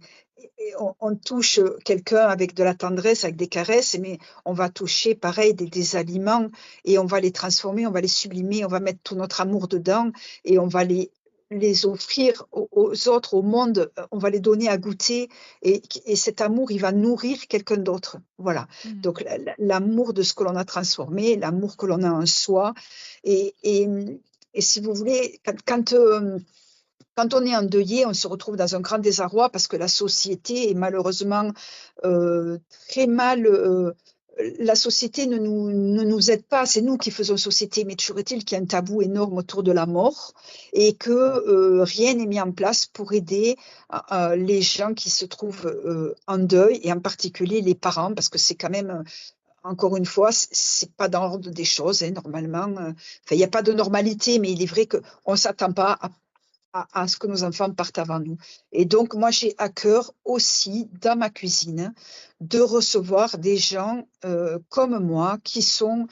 B: on touche quelqu'un avec de la tendresse, avec des caresses, mais on va toucher pareil des aliments et on va les transformer, on va les sublimer, on va mettre tout notre amour dedans et on va les offrir aux autres, au monde, on va les donner à goûter et cet amour, il va nourrir quelqu'un d'autre. Voilà. Donc l'amour de ce que l'on a transformé, l'amour que l'on a en soi et si vous voulez, quand on est endeuillé, on se retrouve dans un grand désarroi parce que la société est malheureusement très mal. La société ne nous aide pas, c'est nous qui faisons société, mais toujours est-il qu'il y a un tabou énorme autour de la mort et que rien n'est mis en place pour aider les gens qui se trouvent en deuil et en particulier les parents, parce que c'est quand même, encore une fois, c'est pas dans l'ordre des choses, hein, normalement. Enfin, il n'y a pas de normalité, mais il est vrai qu'on ne s'attend pas à ce que nos enfants partent avant nous. Et donc, moi, j'ai à cœur aussi, dans ma cuisine, de recevoir des gens comme moi qui sont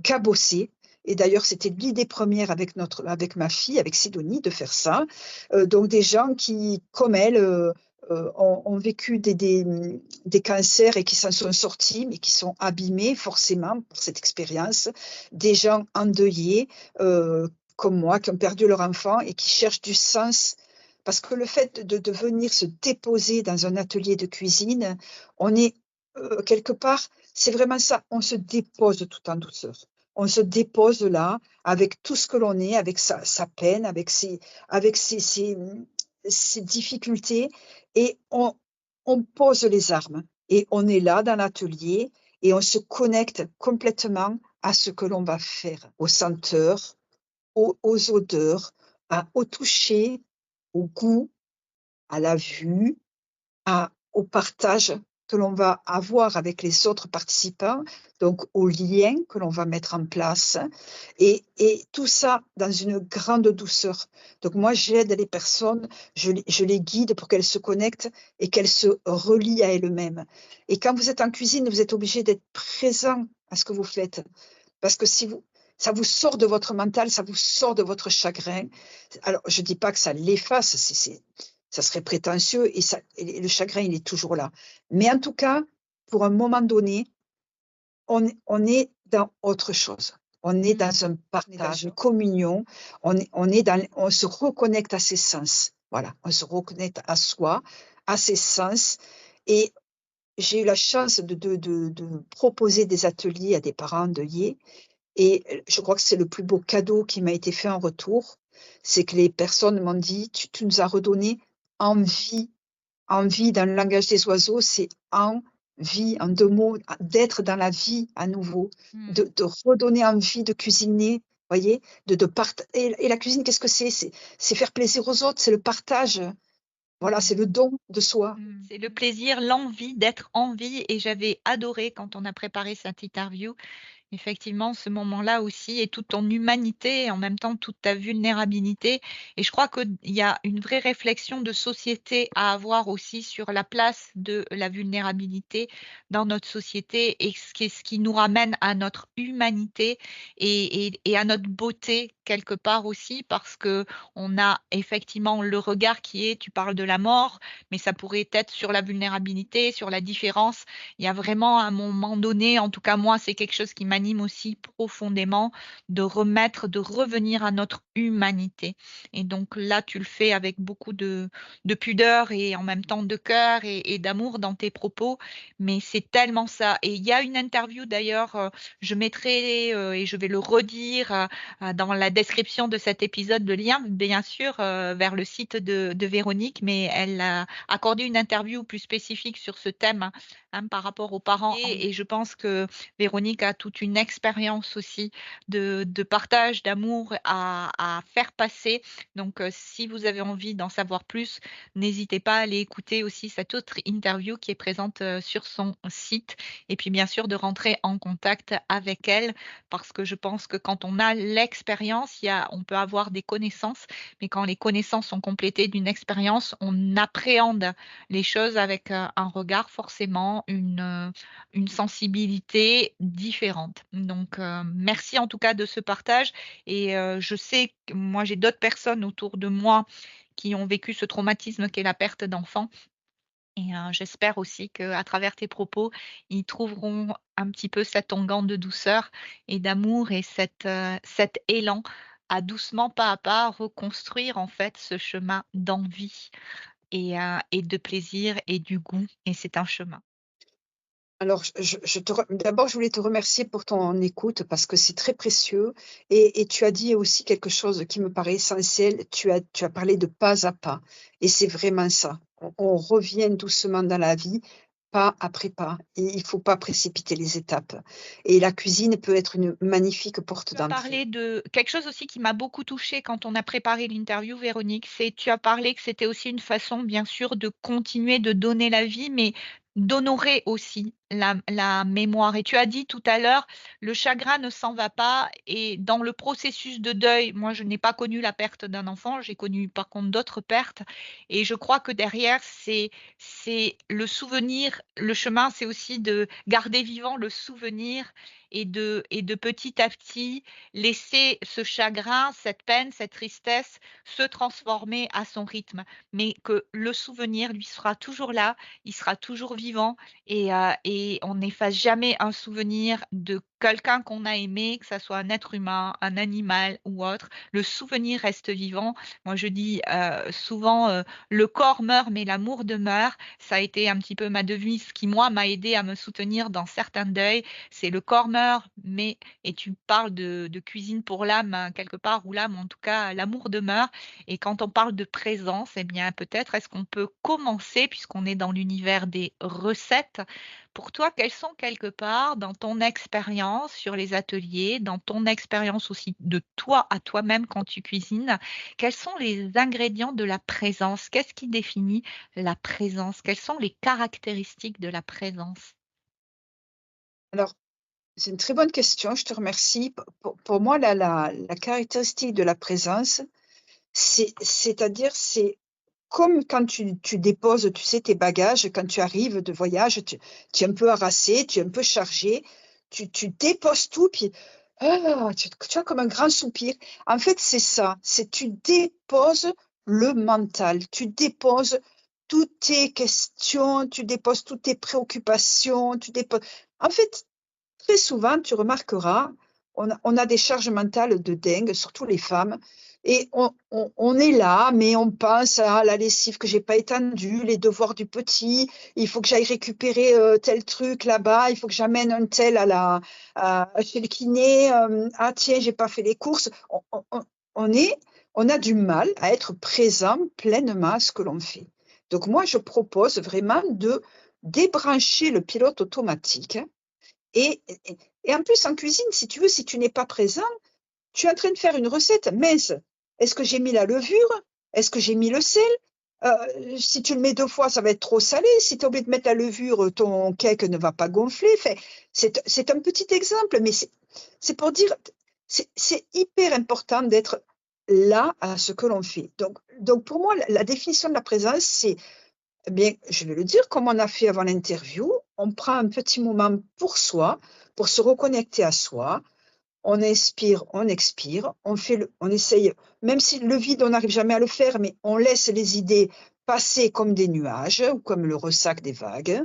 B: cabossés. Et d'ailleurs, c'était l'idée première avec ma fille, avec Sidonie, de faire ça. Donc, des gens qui, comme elle, ont vécu des cancers et qui s'en sont sortis, mais qui sont abîmés forcément par cette expérience. Des gens endeuillés, comme moi, qui ont perdu leur enfant et qui cherchent du sens. Parce que le fait de venir se déposer dans un atelier de cuisine, on est quelque part, c'est vraiment ça, on se dépose tout en douceur. On se dépose là, avec tout ce que l'on est, avec sa peine, avec ses difficultés, et on pose les armes. Et on est là dans l'atelier, et on se connecte complètement à ce que l'on va faire, aux senteurs, aux odeurs, au toucher, au goût, à la vue, au partage que l'on va avoir avec les autres participants, donc au lien que l'on va mettre en place, et tout ça dans une grande douceur. Donc moi, j'aide les personnes, je les guide pour qu'elles se connectent et qu'elles se relient à elles-mêmes. Et quand vous êtes en cuisine, vous êtes obligé d'être présent à ce que vous faites. Parce que ça vous sort de votre mental, ça vous sort de votre chagrin. Alors, je ne dis pas que ça l'efface, ça serait prétentieux, et le chagrin, il est toujours là. Mais en tout cas, pour un moment donné, on est dans autre chose. On est dans un partage, une communion, on se reconnecte à ses sens. Voilà, on se reconnecte à soi, à ses sens. Et j'ai eu la chance de proposer des ateliers à des parents endeuillés. Et je crois que c'est le plus beau cadeau qui m'a été fait en retour, c'est que les personnes m'ont dit: tu nous as redonné envie. Envie, dans le langage des oiseaux, c'est envie, en 2 mots, d'être dans la vie à nouveau, de redonner envie de cuisiner, voyez? De et la cuisine, qu'est-ce que c'est? C'est faire plaisir aux autres, c'est le partage. Voilà, c'est le don de soi.
A: C'est le plaisir, l'envie d'être en vie, et j'avais adoré quand on a préparé cette interview. Effectivement, ce moment-là aussi, et toute ton humanité et en même temps toute ta vulnérabilité, et je crois qu'il y a une vraie réflexion de société à avoir aussi sur la place de la vulnérabilité dans notre société, et ce qui nous ramène à notre humanité et à notre beauté quelque part aussi, parce que on a effectivement le regard qui est, tu parles de la mort, mais ça pourrait être sur la vulnérabilité, sur la différence. Il y a vraiment un moment donné, en tout cas moi, c'est quelque chose qui m'anime aussi profondément, de revenir à notre humanité. Et donc là, tu le fais avec beaucoup de pudeur et en même temps de cœur et d'amour dans tes propos, mais c'est tellement ça. Et il y a une interview d'ailleurs, je mettrai et je vais le redire dans la description de cet épisode, le lien bien sûr vers le site de Véronique, mais elle a accordé une interview plus spécifique sur ce thème par rapport aux parents. Et je pense que Véronique a toute une expérience aussi de partage, d'amour à faire passer. Donc, si vous avez envie d'en savoir plus, n'hésitez pas à aller écouter aussi cette autre interview qui est présente sur son site. Et puis, bien sûr, de rentrer en contact avec elle parce que je pense que quand on a l'expérience, on peut avoir des connaissances, mais quand les connaissances sont complétées d'une expérience, on appréhende les choses avec un regard forcément, une sensibilité différente. Donc, merci en tout cas de ce partage. Et je sais que moi, j'ai d'autres personnes autour de moi qui ont vécu ce traumatisme qu'est la perte d'enfants. Et j'espère aussi qu'à travers tes propos, ils trouveront un petit peu cet onguent de douceur et d'amour et cet élan à doucement, pas à pas, reconstruire en fait ce chemin d'envie et de plaisir et du goût. Et c'est un chemin.
B: Alors, d'abord, je voulais te remercier pour ton écoute parce que c'est très précieux et tu as dit aussi quelque chose qui me paraît essentiel. Tu as parlé de pas à pas et c'est vraiment ça. On revient doucement dans la vie, pas après pas et il faut pas précipiter les étapes et la cuisine peut être une magnifique porte
A: Tu as
B: d'entrée.
A: parlé de quelque chose aussi qui m'a beaucoup touchée quand on a préparé l'interview, Véronique, c'est tu as parlé que c'était aussi une façon, bien sûr, de continuer de donner la vie, mais d'honorer aussi la mémoire. Et tu as dit tout à l'heure, le chagrin ne s'en va pas. Et dans le processus de deuil, moi, je n'ai pas connu la perte d'un enfant, j'ai connu par contre d'autres pertes. Et je crois que derrière, c'est le souvenir, le chemin, c'est aussi de garder vivant le souvenir et de petit à petit laisser ce chagrin, cette peine, cette tristesse se transformer à son rythme, mais que le souvenir lui sera toujours là, il sera toujours vivant et on n'efface jamais un souvenir de quelqu'un qu'on a aimé, que ça soit un être humain, un animal ou autre. Le souvenir reste vivant. Moi, je dis souvent, le corps meurt, mais l'amour demeure. Ça a été un petit peu ma devise qui, moi, m'a aidé à me soutenir dans certains deuils. C'est le corps meurt, mais et tu parles de cuisine pour l'âme, quelque part, ou l'âme, en tout cas, l'amour demeure. Et quand on parle de présence, eh bien, peut-être est-ce qu'on peut commencer, puisqu'on est dans l'univers des recettes. Pour toi, quelles sont quelque part, dans ton expérience sur les ateliers, dans ton expérience aussi de toi à toi-même quand tu cuisines, quels sont les ingrédients de la présence? Qu'est-ce qui définit la présence? Quelles sont les caractéristiques de la présence?
B: Alors, c'est une très bonne question, je te remercie. Pour moi, la caractéristique de la présence, c'est-à-dire, c'est comme quand tu déposes, tu sais, tes bagages, quand tu arrives de voyage, tu es un peu harassé, tu es un peu chargé, tu déposes tout, puis tu as comme un grand soupir. En fait, c'est ça, c'est tu déposes le mental, tu déposes toutes tes questions, tu déposes toutes tes préoccupations, tu déposes. En fait, très souvent, tu remarqueras, on a des charges mentales de dingue, surtout les femmes, et on est là, mais on pense à la lessive que j'ai pas étendue, les devoirs du petit, il faut que j'aille récupérer tel truc là-bas, il faut que j'amène un tel chez le kiné, ah tiens, j'ai pas fait les courses. On est, on a du mal à être présent pleinement à ce que l'on fait. Donc moi, je propose vraiment de débrancher le pilote automatique et en plus, en cuisine, si tu veux, si tu n'es pas présent, tu es en train de faire une recette mince. Est-ce que j'ai mis la levure? Est-ce que j'ai mis le sel? Si tu le mets 2 fois, ça va être trop salé. Si tu es obligé de mettre la levure, ton cake ne va pas gonfler. Enfin, c'est un petit exemple, mais c'est pour dire, c'est hyper important d'être là à ce que l'on fait. Donc pour moi, la définition de la présence, c'est eh bien, je vais le dire, comme on a fait avant l'interview, on prend un petit moment pour soi, pour se reconnecter à soi. On inspire, on expire, on essaye, même si le vide, on n'arrive jamais à le faire, mais on laisse les idées passer comme des nuages ou comme le ressac des vagues.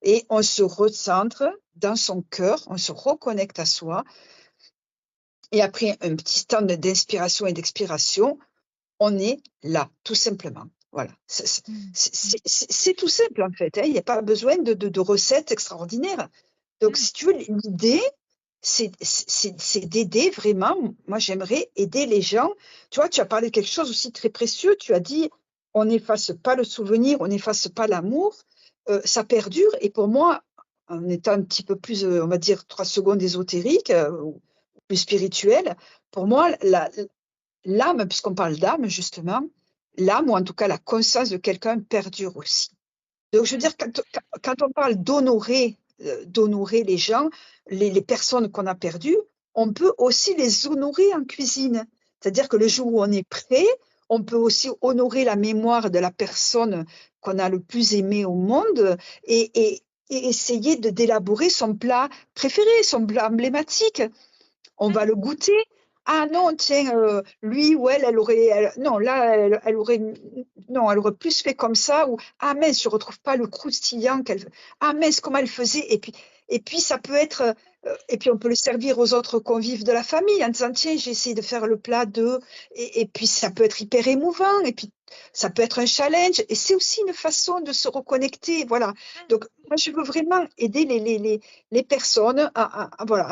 B: et on se recentre dans son cœur, on se reconnecte à soi et après un petit temps d'inspiration et d'expiration, on est là, tout simplement. Voilà,
A: Mmh.
B: c'est tout simple en fait, hein. Il n'y a pas besoin de recettes extraordinaires. Donc
A: Mmh.
B: si tu veux, l'idée, c'est d'aider vraiment. Moi, j'aimerais aider les gens. Tu vois, tu as parlé de quelque chose aussi très précieux. Tu as dit: «On n'efface pas le souvenir, on n'efface pas l'amour», ça perdure et pour moi, en étant un petit peu plus, on va dire 3 secondes ésotérique, ou plus spirituelle, pour moi, l'âme, puisqu'on parle d'âme justement, l'âme ou en tout cas la conscience de quelqu'un perdure aussi. Donc je veux
A: Mmh.
B: dire quand on parle d'honorer les gens, les personnes qu'on a perdues, on peut aussi les honorer en cuisine. C'est-à-dire que le jour où on est prêt, on peut aussi honorer la mémoire de la personne qu'on a le plus aimée au monde et essayer d'élaborer son plat préféré, son plat emblématique. On va
A: Mmh.
B: le goûter. Ah non, tiens, lui ou elle aurait non, là, elle aurait non, elle aurait plus fait comme ça ou ah mince, je retrouve pas le croustillant qu'elle ah mince, comment elle faisait et puis ça peut être, et puis on peut le servir aux autres convives de la famille en disant: «Tiens, j'ai essayé de faire le plat de» et puis ça peut être hyper émouvant et puis ça peut être un challenge et c'est aussi une façon de se reconnecter, voilà.
A: Mmh.
B: Donc moi, je veux vraiment aider les personnes à voilà,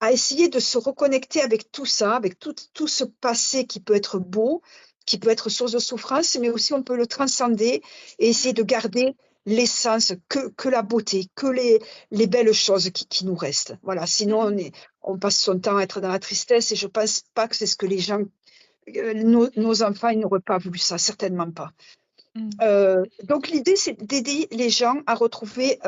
B: à essayer de se reconnecter avec tout ça, avec tout ce passé qui peut être beau, qui peut être source de souffrance, mais aussi on peut le transcender et essayer
A: Mmh.
B: de garder l'essence, que la beauté, que les belles choses qui nous restent. Voilà, sinon
A: Mmh.
B: on passe son temps à être dans la tristesse et je pense pas que c'est ce que les gens, nos enfants, ils n'auraient pas voulu ça, certainement pas.
A: Mmh.
B: Donc l'idée, c'est d'aider les gens à retrouver,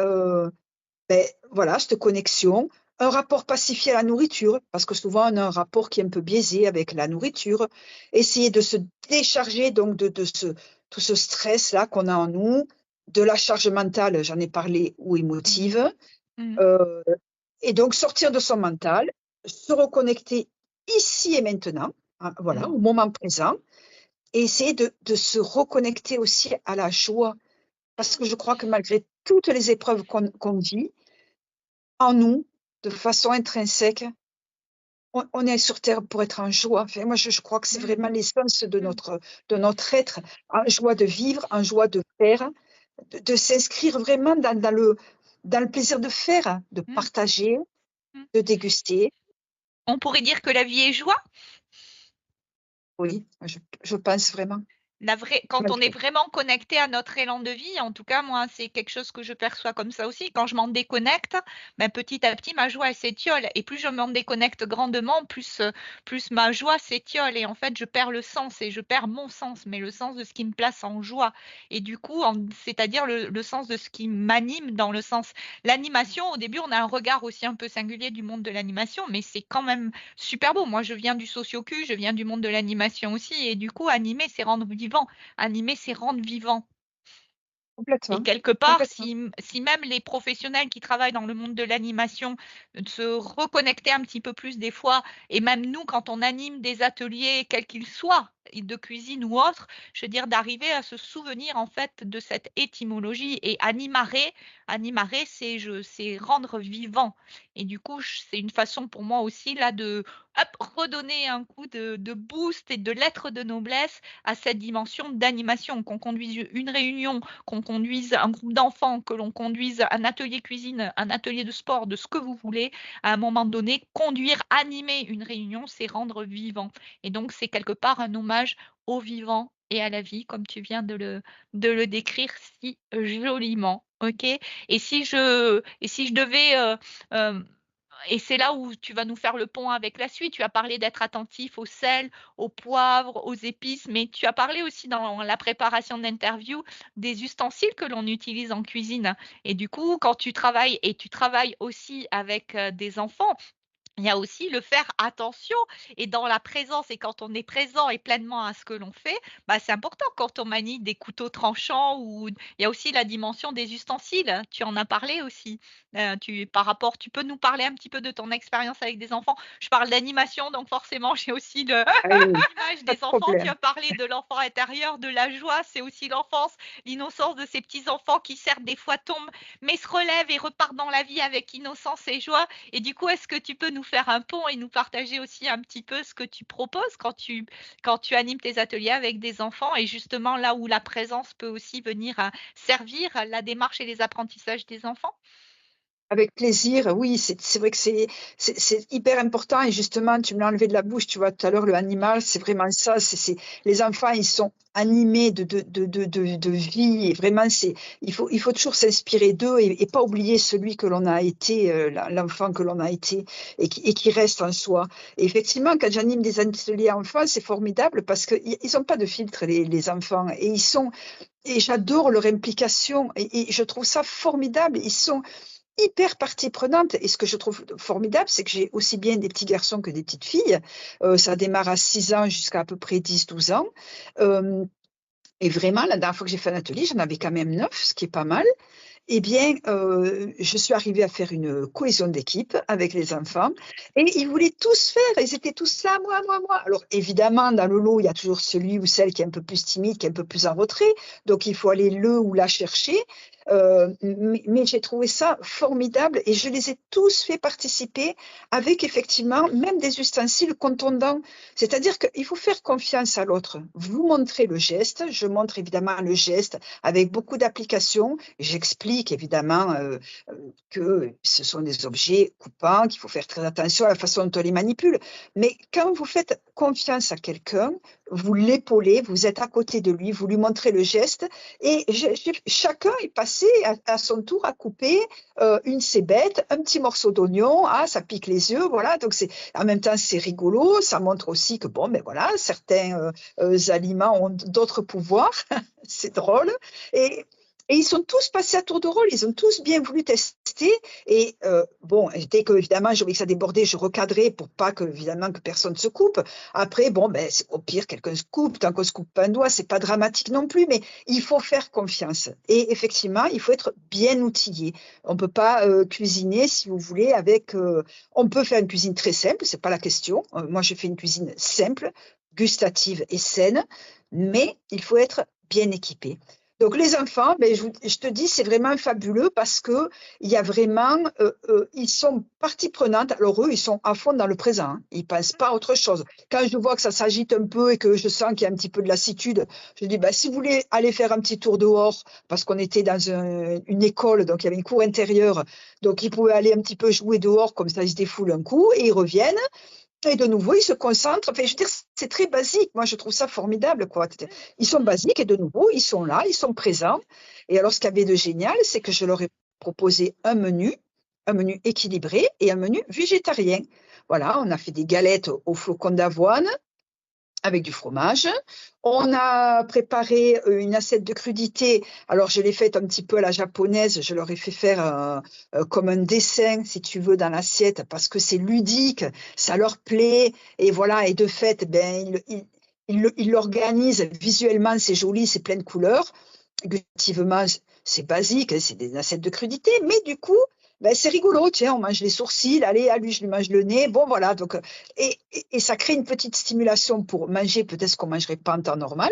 B: voilà, cette connexion, un rapport pacifié à la nourriture, parce que souvent on a un rapport qui est un peu biaisé avec la nourriture. Essayer de se décharger donc de tout ce stress-là qu'on a en nous, de la charge mentale, j'en ai parlé, ou
A: Mmh.
B: émotive,
A: Mmh.
B: heu et donc sortir de son mental, se reconnecter ici et maintenant, hein, voilà,
A: Mmh.
B: au moment présent et essayer de se reconnecter aussi à la joie. Parce
A: Mmh.
B: que je crois que malgré toutes les épreuves qu'on vit, en nous, de façon intrinsèque, on est sur terre pour être en joie. Enfin, moi, je crois que c'est
A: Mmh.
B: vraiment l'essence
A: Mmh.
B: de notre être, en joie de vivre, en joie de faire, de s'inscrire vraiment dans le plaisir de faire, de
A: Mmh.
B: partager,
A: Mmh.
B: de déguster.
A: On pourrait dire que la vie est joie?
B: Oui, je pense vraiment,
A: La vraie quand on est
B: malgré
A: vraiment connecté à notre élan de vie, en tout cas moi, c'est quelque chose que je perçois comme ça aussi. Quand je m'en déconnecte, ben, petit à petit ma joie elle s'étiole et plus je m'en déconnecte grandement, plus ma joie s'étiole et en fait je perds le sens et je perds mon sens, mais le sens de ce qui me place en joie et du coup c'est-à-dire le sens de ce qui m'anime dans le sens l'animation au début on a un regard aussi un peu singulier du monde de l'animation, mais c'est quand même super beau. Moi je viens du socio-cul, je viens du monde de l'animation aussi et du coup animer c'est rendre vivant. Animer, c'est rendre vivant et
B: complètement,
A: quelque part,
B: complètement.
A: si même les professionnels qui travaillent dans le monde de l'animation, se reconnectaient un petit peu plus des fois et même nous quand on anime des ateliers quels qu'ils soient, et de cuisine ou autres, je veux dire d'arriver à se souvenir en fait de cette étymologie et animare c'est rendre vivant et du coup c'est une façon pour moi aussi là de, hop, redonner un coup de boost et de lettre de noblesse à cette dimension d'animation. Qu'on conduise une réunion, qu'on conduise un groupe d'enfants, que l'on conduise un atelier cuisine, un atelier de sport, de ce que vous voulez, à un moment donné, conduire, animer une réunion, c'est rendre vivant. Et donc, c'est quelque part un hommage au vivant et à la vie, comme tu viens de le décrire si joliment. OK? Et si je devais, et c'est là où tu vas nous faire le pont avec la suite. Tu as parlé d'être attentif au sel, au poivre, aux épices, mais tu as parlé aussi dans la préparation de l'interview des ustensiles que l'on utilise en cuisine et du coup, quand tu travailles et tu travailles aussi avec, des enfants, il y a aussi le faire attention et dans la présence et quand on est présent et pleinement à ce que l'on fait, bah, c'est important quand on manie des couteaux tranchants ou il y a aussi la dimension des ustensiles. Tu en as parlé aussi. Tu peux nous parler un petit peu de ton expérience avec des enfants? Je parle d'animation, donc forcément j'ai aussi le
B: Ah oui,
A: l'image
B: pas de
A: des enfants. Tu
B: problème.
A: as parlé de l'enfant intérieur, de la joie, c'est aussi l'enfance, l'innocence de ces petits enfants qui certes des fois tombent, mais se relèvent et repartent dans la vie avec innocence et joie. Et du coup, est-ce que tu peux nous faire un pont et nous partager aussi un petit peu ce que tu proposes quand tu animes tes ateliers avec des enfants et justement là où la présence peut aussi venir, servir la démarche et les apprentissages des enfants?
B: Avec plaisir, oui, c'est vrai que c'est hyper important et justement, tu me l'as enlevé de la bouche, tu vois? Tout à l'heure, le animal, c'est vraiment ça, c'est les enfants, ils sont animés de vie et vraiment, il faut toujours s'inspirer d'eux et pas oublier celui que l'on a été, l'enfant que l'on a été et qui reste en soi. Et effectivement, quand j'anime des ateliers enfants, c'est formidable parce qu'ils ont pas de filtre les enfants et j'adore leur implication et je trouve ça formidable. Ils sont hyper partie prenante et ce que je trouve formidable, c'est que j'ai aussi bien des petits garçons que des petites filles. Ça démarre à 6 ans jusqu'à à peu près 10, 12 ans. Hem Et vraiment la dernière fois que j'ai fait un atelier, j'en avais quand même 9, ce qui est pas mal. Eh bien, je suis arrivée à faire une cohésion d'équipe avec les enfants et ils voulaient tous faire. Ils étaient tous là: «Moi, moi, moi». Alors évidemment, dans le lot, il y a toujours celui ou celle qui est un peu plus timide, qui est un peu plus en retrait, donc il faut aller le ou la chercher, mais j'ai trouvé ça formidable et je les ai tous fait participer avec effectivement même des ustensiles contondants. C'est-à-dire qu'il faut faire confiance à l'autre. Vous montrez le geste, je montre évidemment le geste avec beaucoup d'application. J'explique évidemment, que ce sont des objets coupants, qu'il faut faire très attention à la façon dont on les manipule. Mais quand vous faites confiance à quelqu'un, vous l'épaulez, vous êtes à côté de lui, vous lui montrez le geste et j'ai chacun est passé à son tour à couper, une cébette, un petit morceau d'oignon. Ah, ça pique les yeux, voilà, donc c'est en même temps, c'est rigolo, ça montre aussi que bon, ben voilà, certains, aliments ont d'autres pouvoirs, c'est drôle et ils sont tous passés à tour de rôle, ils ont tous bien voulu tester et bon, dès qu'évidemment je voyais que ça débordait, je recadrais pour pas qu'évidemment que personne se coupe. Après bon, ben, c'est au pire quelqu'un se coupe, tant qu'on se coupe pas un doigt, c'est pas dramatique non plus, mais il faut faire confiance et effectivement, il faut être bien outillé. On peut pas, cuisiner si vous voulez avec, on peut faire une cuisine très simple, c'est pas la question. Moi je fais une cuisine simple, gustative et saine, mais il faut être bien équipé. Donc les enfants, beh, je te dis, c'est vraiment fabuleux parce qu'il y a vraiment, ils sont partie prenante. Alors eux, ils sont à fond dans le présent, hein. Ils pensent pas à autre chose. Quand je vois que ça s'agite un peu et que je sens qu'il y a un petit peu de lassitude, je dis: «Bah, si vous voulez aller faire un petit tour dehors», parce qu'on était dans une école, donc il y avait une cour intérieure, donc ils pouvaient aller un petit peu jouer dehors, comme ça ils se défoulent un coup et ils reviennent. Et de nouveau, ils se concentrent. Enfin, je veux dire, c'est très basique. Moi, je trouve ça formidable, quoi. Ils sont basiques et de nouveau, ils sont là, ils sont présents. Et alors, ce qu'il y avait de génial, c'est que je leur ai proposé un menu équilibré et un menu végétarien. Voilà, on a fait des galettes aux flocons d'avoine avec du fromage. On a préparé, une assiette de crudités. Alors je l'ai faite un petit peu à la japonaise, je leur ai fait faire, comme un dessin, si tu veux, dans l'assiette parce que c'est ludique, ça leur plaît et voilà et de fait, ben, ils l'organisent visuellement, c'est joli, c'est plein de couleurs. Gustativement, c'est basique, hein, c'est des assiettes de crudités, mais du coup, ben, c'est rigolo, tiens, on mange les sourcils, allez, à lui, je lui mange le nez, bon voilà, donc et ça crée une petite stimulation pour manger peut-être ce qu'on mangerait pas en temps normal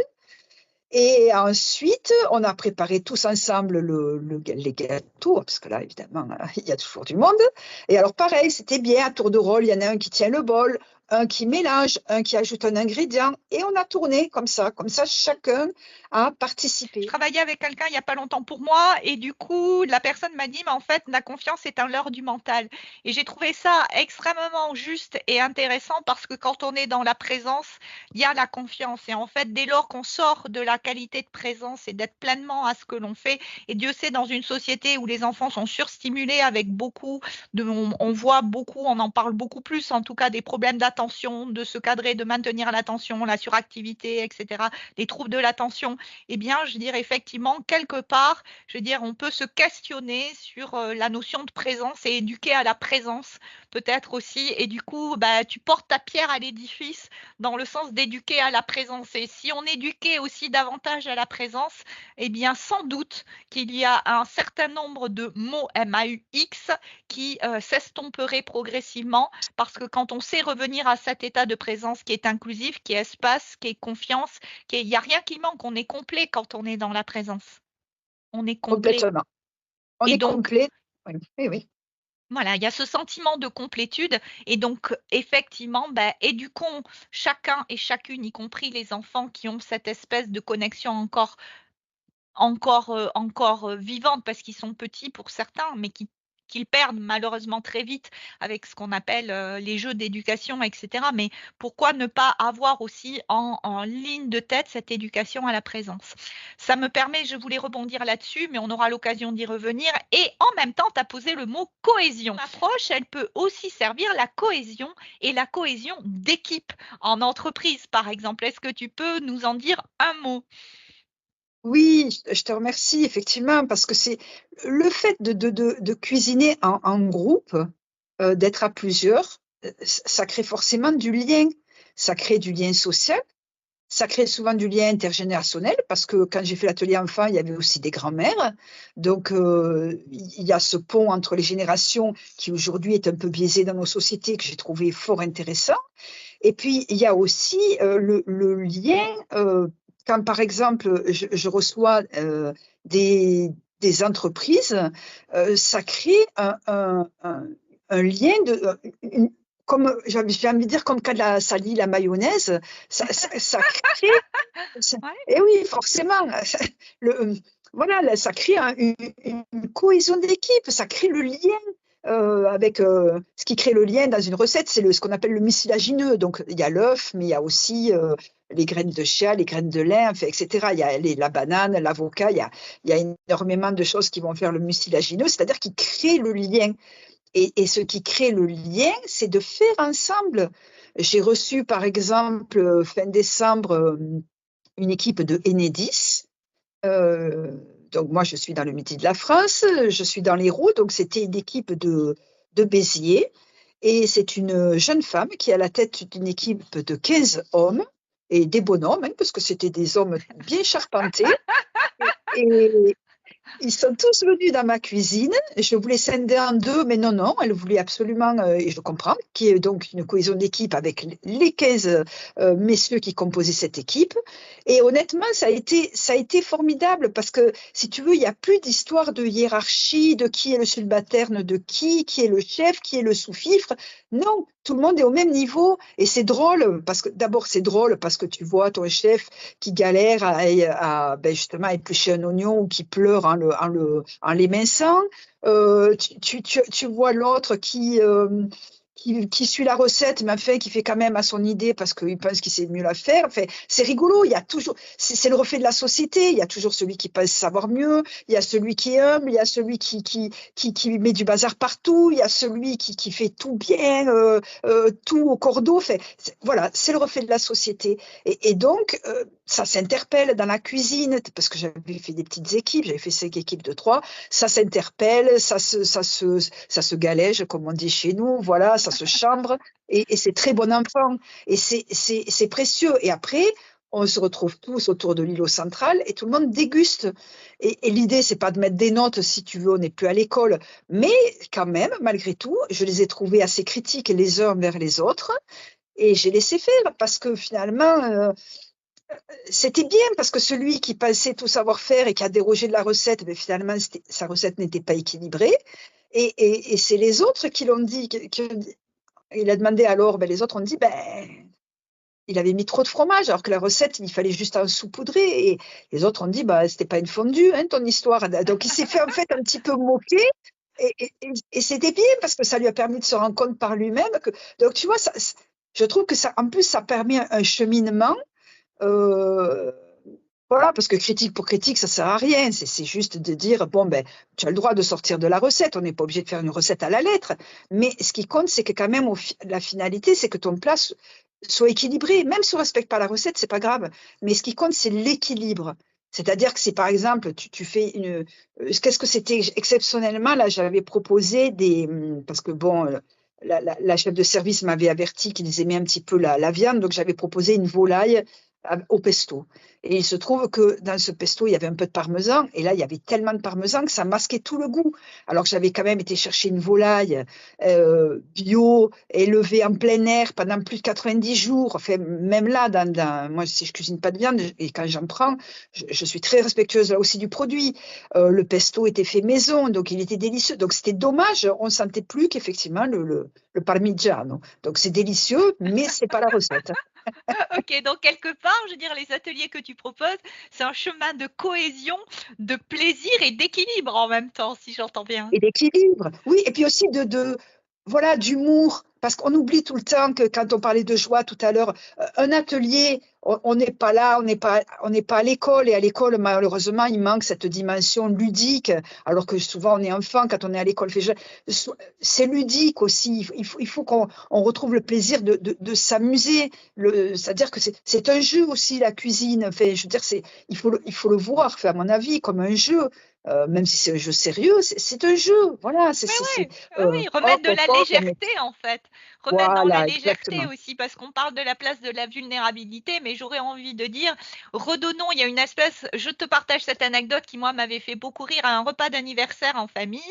B: et ensuite, on a préparé tous ensemble les gâteaux, parce que là, évidemment, il y a toujours du monde. Et alors, pareil, c'était bien, à tour de rôle, il y en a un qui tient le bol, un qui mélange, un qui ajoute un ingrédient, et on a tourné comme ça. Comme ça, chacun a
A: Je
B: participé.
A: travaillais avec quelqu'un il y a pas longtemps pour moi et du coup, la personne m'a dit: «Mais en fait, la confiance est un leurre du mental» et j'ai trouvé ça extrêmement juste et intéressant parce que quand on est dans la présence, il y a la confiance et en fait, dès lors qu'on sort de la qualité de présence et d'être pleinement à ce que l'on fait et Dieu sait dans une société où les enfants sont surstimulés avec beaucoup de on voit beaucoup, on en parle beaucoup plus en tout cas des problèmes l'attention, de se cadrer, de maintenir l'attention, la suractivité, etc., les troubles de l'attention, eh bien, je dirais effectivement, quelque part, je veux dire, on peut se questionner sur la notion de présence et éduquer à la présence, peut-être aussi. Et du coup, bah, tu portes ta pierre à l'édifice dans le sens d'éduquer à la présence. Et si on éduquait aussi davantage à la présence, eh bien, sans doute qu'il y a un certain nombre de mots MAUX qui s'estomperaient progressivement parce que quand on sait revenir à cet état de présence qui est inclusif, qui est espace, qui est confiance, il n'y a rien qui manque, on est complet quand on est dans la présence. On est complet.
B: Complètement. On
A: Et
B: est
A: donc,
B: complet. Oui, oui, oui.
A: voilà, il y a ce sentiment de complétude. Et donc, effectivement, ben, éduquons chacun et chacune, y compris les enfants qui ont cette espèce de connexion encore vivante parce qu'ils sont petits pour certains, mais qu'ils perdent malheureusement très vite avec ce qu'on appelle les jeux d'éducation, etc. Mais pourquoi ne pas avoir aussi en ligne de tête cette éducation à la présence? Ça me permet, je voulais rebondir là-dessus, mais on aura l'occasion d'y revenir. Et en même temps, tu as posé le mot cohésion. L'approche, elle peut aussi servir la cohésion et la cohésion d'équipe en entreprise, par exemple. Est-ce que tu peux nous en dire un mot?
B: Oui, je te remercie effectivement parce que c'est le fait de cuisiner en groupe, d'être à plusieurs, ça crée forcément du lien. Ça crée du lien social, ça crée souvent du lien intergénérationnel parce que quand j'ai fait l'atelier enfant, il y avait aussi des grands-mères. Donc, il y a ce pont entre les générations qui aujourd'hui est un peu biaisé dans nos sociétés que j'ai trouvé fort intéressant. Et puis, il y a aussi le lien, quand par exemple, je reçois des entreprises, ça crée un lien comme j'ai envie de dire, comme quand ça lie la mayonnaise, ça crée,
A: Ouais.
B: et oui, forcément, le, voilà, ça crée une cohésion d'équipe, ça crée le lien avec ce qui crée le lien dans une recette, c'est ce qu'on appelle le mucilagineux. Donc, il y a l'œuf, mais il y a aussi les graines de chia, les graines de lin, enfin, etc. Il y a la banane, l'avocat, il y a énormément de choses qui vont faire le mucilagineux, c'est-à-dire qui créent le lien. Et ce qui crée le lien, c'est de faire ensemble. J'ai reçu, par exemple, fin décembre, une équipe de Enedis. Euh, donc moi, je suis dans le midi de la France, je suis dans l'Hérault, donc c'était une équipe de Béziers. Et c'est une jeune femme qui est à la tête d'une équipe de 15 hommes et des bonhommes, hein, parce que c'était des hommes bien charpentés. Et ils sont tous venus dans ma cuisine. Je voulais scinder en deux, mais non, non, elle voulait absolument, et je comprends, qu'il y ait donc une cohésion d'équipe avec les 15 messieurs qui composaient cette équipe. Et honnêtement, ça a été formidable parce que, si tu veux, il n'y a plus d'histoire de hiérarchie, de qui est le subalterne de qui est le chef, qui est le sous-fifre. Non, tout le monde est au même niveau. Et c'est drôle, parce que d'abord, c'est drôle parce que tu vois ton chef qui galère ben justement à éplucher un oignon ou qui pleure en l'éminçant. Tu vois l'autre qui suit la recette, mais enfin, qui fait quand même à son idée parce qu'il pense qu'il sait mieux la faire. Enfin, c'est rigolo. Il y a toujours, c'est le reflet de la société. Il y a toujours celui qui pense savoir mieux. Il y a celui qui est humble. Il y a celui qui met du bazar partout. Il y a celui qui fait tout bien, tout au cordeau. Enfin, voilà, c'est le reflet de la société. Et donc, ça s'interpelle dans la cuisine parce que j'avais fait des petites équipes. J'avais fait 5 équipes de 3. Ça s'interpelle, ça se galège, comme on dit chez nous. Voilà, ça se chambre et c'est très bon enfant et c'est précieux. Et après, on se retrouve tous autour de l'îlot central et tout le monde déguste. Et l'idée, c'est pas de mettre des notes, si tu veux, on n'est plus à l'école, mais quand même, malgré tout, je les ai trouvés assez critiques les uns envers les autres et j'ai laissé faire parce que finalement, c'était bien parce que celui qui pensait tout savoir faire et qui a dérogé de la recette, mais finalement, sa recette n'était pas équilibrée. Et c'est les autres qui l'ont dit. Il a demandé alors, ben, les autres ont dit, ben, il avait mis trop de fromage, alors que la recette, il fallait juste en saupoudrer. Et les autres ont dit, bah, c'était pas une fondue, hein, ton histoire. Donc, il s'est fait en fait un petit peu moquer. Et c'était bien parce que ça lui a permis de se rendre compte par lui-même que. Donc, tu vois, je trouve que ça, en plus, ça permet un cheminement. Euh, Voilà, parce que critique pour critique, ça sert à rien. C'est juste de dire, bon, ben, tu as le droit de sortir de la recette. On n'est pas obligé de faire une recette à la lettre. Mais ce qui compte, c'est que quand même, la finalité, c'est que ton plat soit équilibré. Même si on ne respecte pas la recette, c'est pas grave. Mais ce qui compte, c'est l'équilibre. C'est-à-dire que si, par exemple, tu fais qu'est-ce que c'était exceptionnellement, là, j'avais proposé parce que bon, la chef de service m'avait averti qu'ils aimaient un petit peu la viande, donc j'avais proposé une volaille au pesto. Et il se trouve que dans ce pesto, il y avait un peu de parmesan. Et là, il y avait tellement de parmesan que ça masquait tout le goût. Alors que j'avais quand même été chercher une volaille bio, élevée en plein air pendant plus de 90 jours. Enfin, même là, moi, si je cuisine pas de viande, et quand j'en prends, je suis très respectueuse là aussi du produit. Le pesto était fait maison, donc il était délicieux. Donc c'était dommage, on ne sentait plus qu'effectivement le parmigiano. Donc c'est délicieux, mais c'est pas la recette.
A: Ok, donc quelque part, je veux dire, les ateliers que tu proposes, c'est un chemin de cohésion, de plaisir et d'équilibre en même temps, si j'entends bien.
B: Et d'équilibre. Oui, et puis aussi voilà, d'humour. Parce qu'on oublie tout le temps que quand on parlait de joie tout à l'heure, un atelier, on n'est pas là, on n'est pas à l'école. Et à l'école, malheureusement, il manque cette dimension ludique. Alors que souvent, on est enfant quand on est à l'école. C'est ludique aussi. Il faut qu'on retrouve le plaisir de s'amuser. C'est-à-dire que c'est un jeu aussi, la cuisine. Enfin, je veux dire, il faut le voir, enfin, à mon avis, comme un jeu. Même si c'est un jeu sérieux, c'est un jeu. Voilà,
A: Oui, oui, oui,
B: hop,
A: remettre de
B: hop,
A: la
B: hop,
A: légèreté en fait. Remettre dans la
B: voilà,
A: légèreté
B: exactement.
A: aussi, parce qu'on parle de la place de la vulnérabilité, mais j'aurais envie de dire, redonnons, il y a une espèce, je te partage cette anecdote qui, moi, m'avait fait beaucoup rire à un repas d'anniversaire en famille.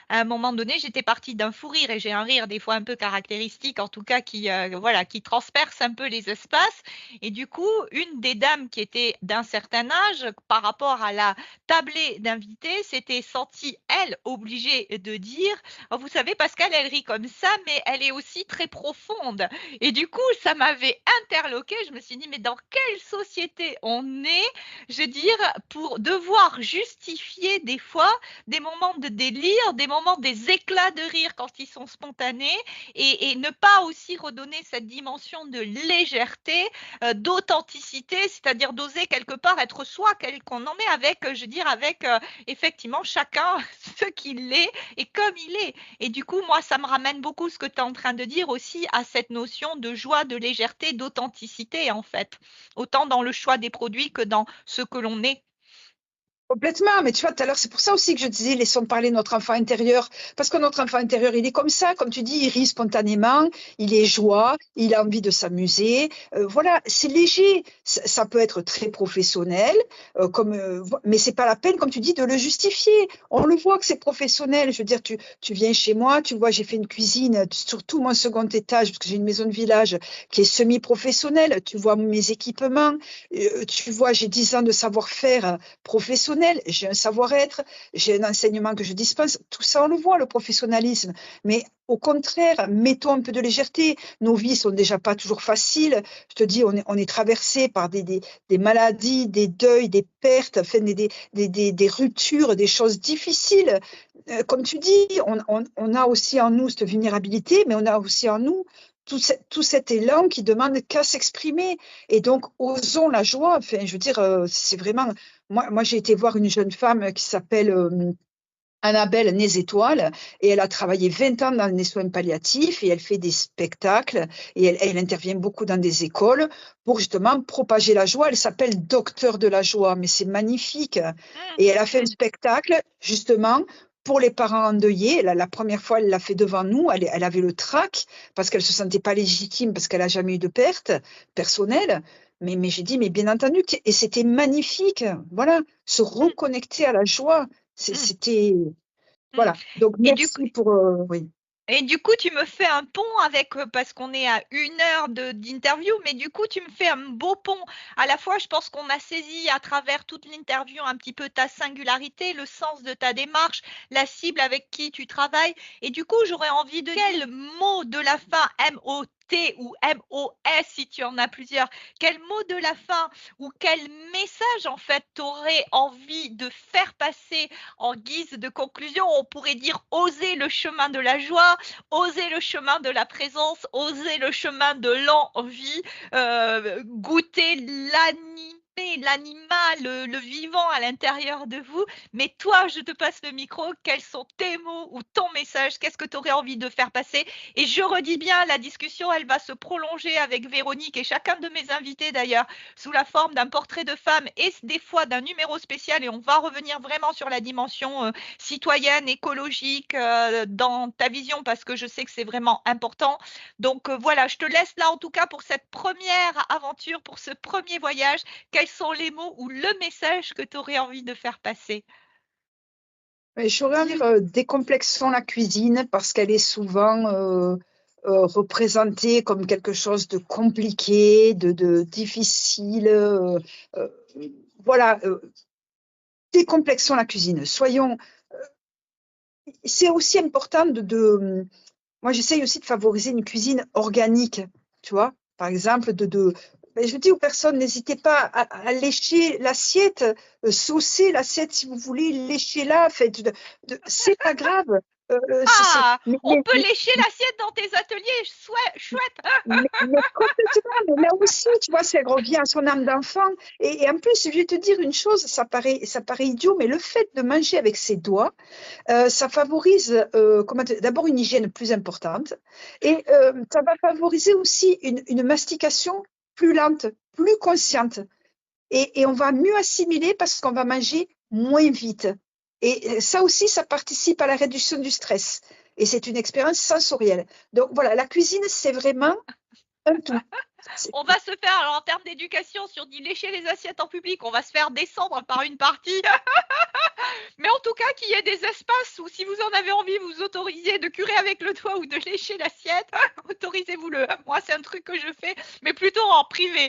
A: À un moment donné, j'étais partie d'un fou rire, et j'ai un rire des fois un peu caractéristique, en tout cas qui, voilà, qui transperce un peu les espaces. Et du coup, une des dames qui était d'un certain âge, par rapport à la tablée d'invités, s'était sentie, elle, obligée de dire, oh, vous savez, Pascal, elle rit comme ça, mais elle est aussi très profonde. Et du coup, ça m'avait interloqué. Je me suis dit, mais dans quelle société on est, je veux dire, pour devoir justifier des fois des moments de délire, des moments des éclats de rire quand ils sont spontanés, et ne pas aussi redonner cette dimension de légèreté, d'authenticité, c'est-à-dire d'oser quelque part être soi, qu'on en est avec, je veux dire, avec effectivement chacun ce qu'il est et comme il est. Et du coup, moi, ça me ramène beaucoup ce que tu es en train de dire aussi à cette notion de joie, de légèreté, d'authenticité, en fait. Autant dans le choix des produits que dans ce que l'on est.
B: Complètement, mais tu vois, tout à l'heure, c'est pour ça aussi que je disais, laissons parler notre enfant intérieur, parce que notre enfant intérieur, il est comme ça, comme tu dis, il rit spontanément, il est joie, il a envie de s'amuser, voilà, c'est léger, ça peut être très professionnel, mais c'est pas la peine, comme tu dis, de le justifier. On le voit que c'est professionnel. Je veux dire, tu viens chez moi, tu vois, j'ai fait une cuisine sur tout mon second étage, parce que j'ai une maison de village qui est semi-professionnelle. Tu vois mes équipements, tu vois, j'ai 10 ans de savoir-faire professionnel, j'ai un savoir-être, j'ai un enseignement que je dispense, tout ça on le voit, le professionnalisme. Mais au contraire, mettons un peu de légèreté. Nos vies sont déjà pas toujours faciles. Je te dis, on est traversé par des maladies, des deuils, des pertes, enfin, des ruptures, des choses difficiles. Comme tu dis, on a aussi en nous cette vulnérabilité, mais on a aussi en nous tout cet élan qui demande qu'à s'exprimer. Et donc, osons la joie. Enfin, je veux dire, c'est vraiment. Moi, j'ai été voir une jeune femme qui s'appelle Annabelle Nez-Étoile, et elle a travaillé 20 ans dans les soins palliatifs, et elle fait des spectacles, et elle intervient beaucoup dans des écoles pour justement propager la joie. Elle s'appelle Docteur de la joie, mais c'est magnifique.
A: Mmh,
B: Et elle a fait un
A: mmh,
B: spectacle justement pour les parents endeuillés. La première fois, elle l'a fait devant nous. Elle avait le trac parce qu'elle se sentait pas légitime, parce qu'elle a jamais eu de perte personnelle. Mais j'ai dit, mais bien entendu, et c'était magnifique. Voilà, se
A: mmh,
B: reconnecter à la joie.
A: mmh,
B: C'était
A: mmh.
B: voilà. Donc
A: Et du
B: merci pour oui.
A: Et du coup, tu me fais un pont avec, parce qu'on est à 1 heure d'interview, mais du coup, tu me fais un beau pont. À la fois, je pense qu'on a saisi à travers toute l'interview un petit peu ta singularité, le sens de ta démarche, la cible avec qui tu travailles. Et du coup, j'aurais envie de quel mot de la fin, M-O-T ou M-O-S si tu en as plusieurs, quel mot de la fin ou quel message en fait t'aurais envie de faire passer en guise de conclusion? On pourrait dire oser le chemin de la joie, oser le chemin de la présence, oser le chemin de l'envie, goûter l'animation l'animal, le vivant à l'intérieur de vous. Mais toi, je te passe le micro. Quels sont tes mots ou ton message? Qu'est-ce que tu aurais envie de faire passer? Et je redis bien, la discussion, elle va se prolonger avec Véronique et chacun de mes invités d'ailleurs, sous la forme d'un portrait de femme et des fois d'un numéro spécial. Et on va revenir vraiment sur la dimension citoyenne, écologique dans ta vision parce que je sais que c'est vraiment important. Donc voilà, je te laisse là en tout cas pour cette première aventure, pour ce premier voyage. Quels sont les mots ou le message que tu aurais envie de faire passer?
B: J'aurais envie de dire décomplexons la cuisine parce qu'elle est souvent représentée comme quelque chose de compliqué, de difficile. Voilà, décomplexons la cuisine. C'est aussi important moi, j'essaye aussi de favoriser une cuisine organique, tu vois. Par exemple, je dis aux personnes, n'hésitez pas à lécher l'assiette, saucer l'assiette si vous voulez, léchez-la, c'est pas grave.
A: Ah, on peut lécher l'assiette dans tes ateliers, chouette.
B: mais complètement, mais là aussi, tu vois, ça revient à son âme d'enfant. Et en plus, je vais te dire une chose, ça paraît idiot, mais le fait de manger avec ses doigts, ça favorise d'abord une hygiène plus importante et ça va favoriser aussi une mastication plus lente, plus consciente. Et on va mieux assimiler parce qu'on va manger moins vite. Et ça aussi, ça participe à la réduction du stress. Et c'est une expérience sensorielle. Donc voilà, la cuisine, c'est vraiment un tout.
A: On va se faire, alors en termes d'éducation, sur dit lécher les assiettes en public, on va se faire descendre par une partie. Mais en tout cas, qu'il y ait des espaces où, si vous en avez envie, vous autorisez de curer avec le doigt ou de lécher l'assiette, autorisez-vous-le. Moi, c'est un truc que je fais, mais plutôt en privé.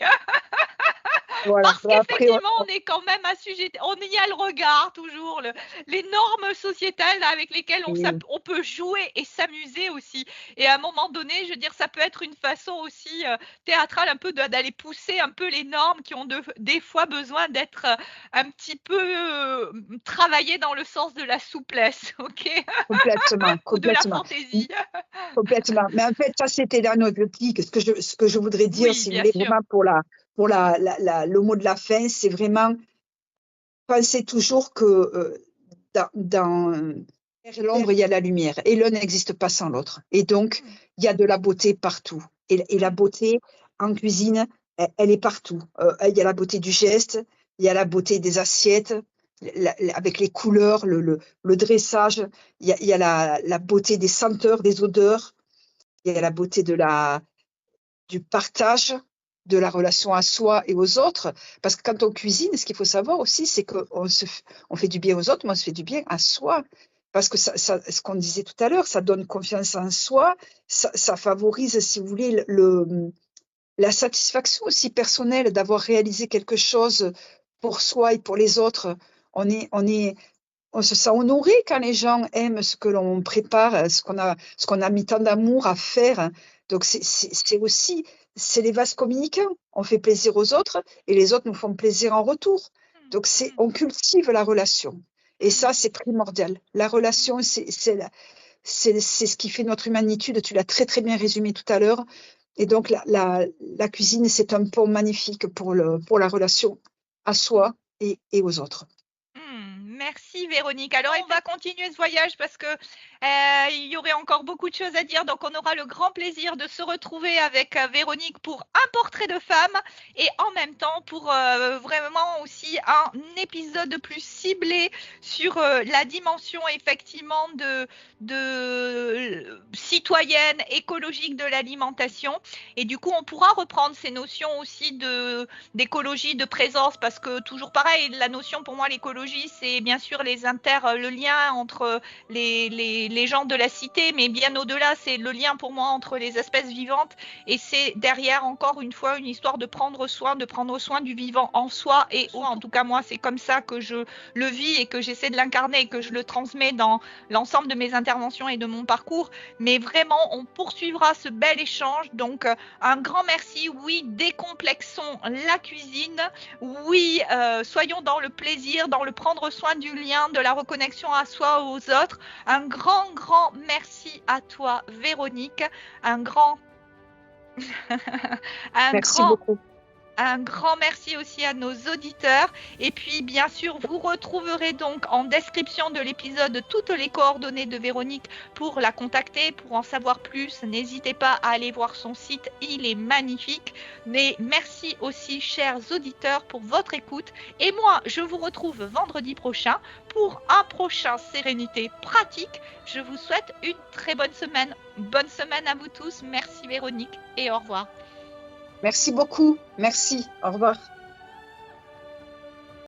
B: Voilà.
A: Parce qu'effectivement, on est quand même assujetti, on y a le regard toujours, les normes sociétales avec lesquelles on peut jouer et s'amuser aussi. Et à un moment donné, je veux dire, ça peut être une façon aussi théâtrale un peu d'aller pousser un peu les normes qui ont des fois besoin d'être un petit peu travaillées dans le sens de la souplesse, ok?
B: Complètement,
A: Ou de la
B: complètement.
A: fantaisie.
B: Complètement. Mais en fait, ça, c'était dans notre optique. Ce que je voudrais dire,
A: Oui,
B: si vous
A: bien
B: voulez,
A: sûr.
B: vraiment le mot de la fin, c'est vraiment penser toujours que dans l'ombre, il y a la lumière. Et l'un n'existe pas sans l'autre. Et donc, il y a de la beauté partout. Et la beauté en cuisine, elle est partout. Il y a la beauté du geste, il y a la beauté des assiettes, avec les couleurs, le dressage, il y a la beauté des senteurs, des odeurs, il y a la beauté du partage, de la relation à soi et aux autres. Parce que quand on cuisine, ce qu'il faut savoir aussi, c'est on fait du bien aux autres, mais on se fait du bien à soi. Parce que ce qu'on disait tout à l'heure, ça donne confiance en soi, ça favorise, si vous voulez, la satisfaction aussi personnelle d'avoir réalisé quelque chose pour soi et pour les autres. On se sent honoré quand les gens aiment ce que l'on prépare, ce qu'on a mis tant d'amour à faire. Donc c'est les vases communicants. On fait plaisir aux autres et les autres nous font plaisir en retour. Donc on cultive la relation. Et ça, c'est primordial. La relation, c'est ce qui fait notre humanitude. Tu l'as très, très bien résumé tout à l'heure. Et donc, la cuisine, c'est un pont magnifique pour la relation à soi et aux autres.
A: Merci Véronique. Alors on va continuer ce voyage parce que il y aurait encore beaucoup de choses à dire. Donc on aura le grand plaisir de se retrouver avec Véronique pour un portrait de femme et en même temps pour vraiment aussi un épisode plus ciblé sur la dimension effectivement de citoyenne écologique de l'alimentation. Et du coup on pourra reprendre ces notions aussi d'écologie, de présence, parce que toujours pareil, la notion pour moi, l'écologie, c'est bien sûr le lien entre les gens de la cité, mais bien au-delà, c'est le lien pour moi entre les espèces vivantes, et c'est derrière encore une fois une histoire de prendre soin du vivant en soi et en tout cas moi, c'est comme ça que je le vis et que j'essaie de l'incarner et que je le transmets dans l'ensemble de mes interventions et de mon parcours. Mais vraiment, on poursuivra ce bel échange. Donc, un grand merci. Oui, décomplexons la cuisine. Oui, soyons dans le plaisir, dans le prendre soin du lien, de la reconnexion à soi, aux autres. Un grand, grand merci à toi, Véronique. Un grand,
B: Merci beaucoup.
A: Un grand merci aussi à nos auditeurs. Et puis, bien sûr, vous retrouverez donc en description de l'épisode toutes les coordonnées de Véronique pour la contacter, pour en savoir plus. N'hésitez pas à aller voir son site, il est magnifique. Mais merci aussi, chers auditeurs, pour votre écoute. Et moi, je vous retrouve vendredi prochain pour un prochain Sérénité pratique. Je vous souhaite une très bonne semaine. Bonne semaine à vous tous. Merci Véronique et au revoir.
B: Merci beaucoup. Merci. Au revoir.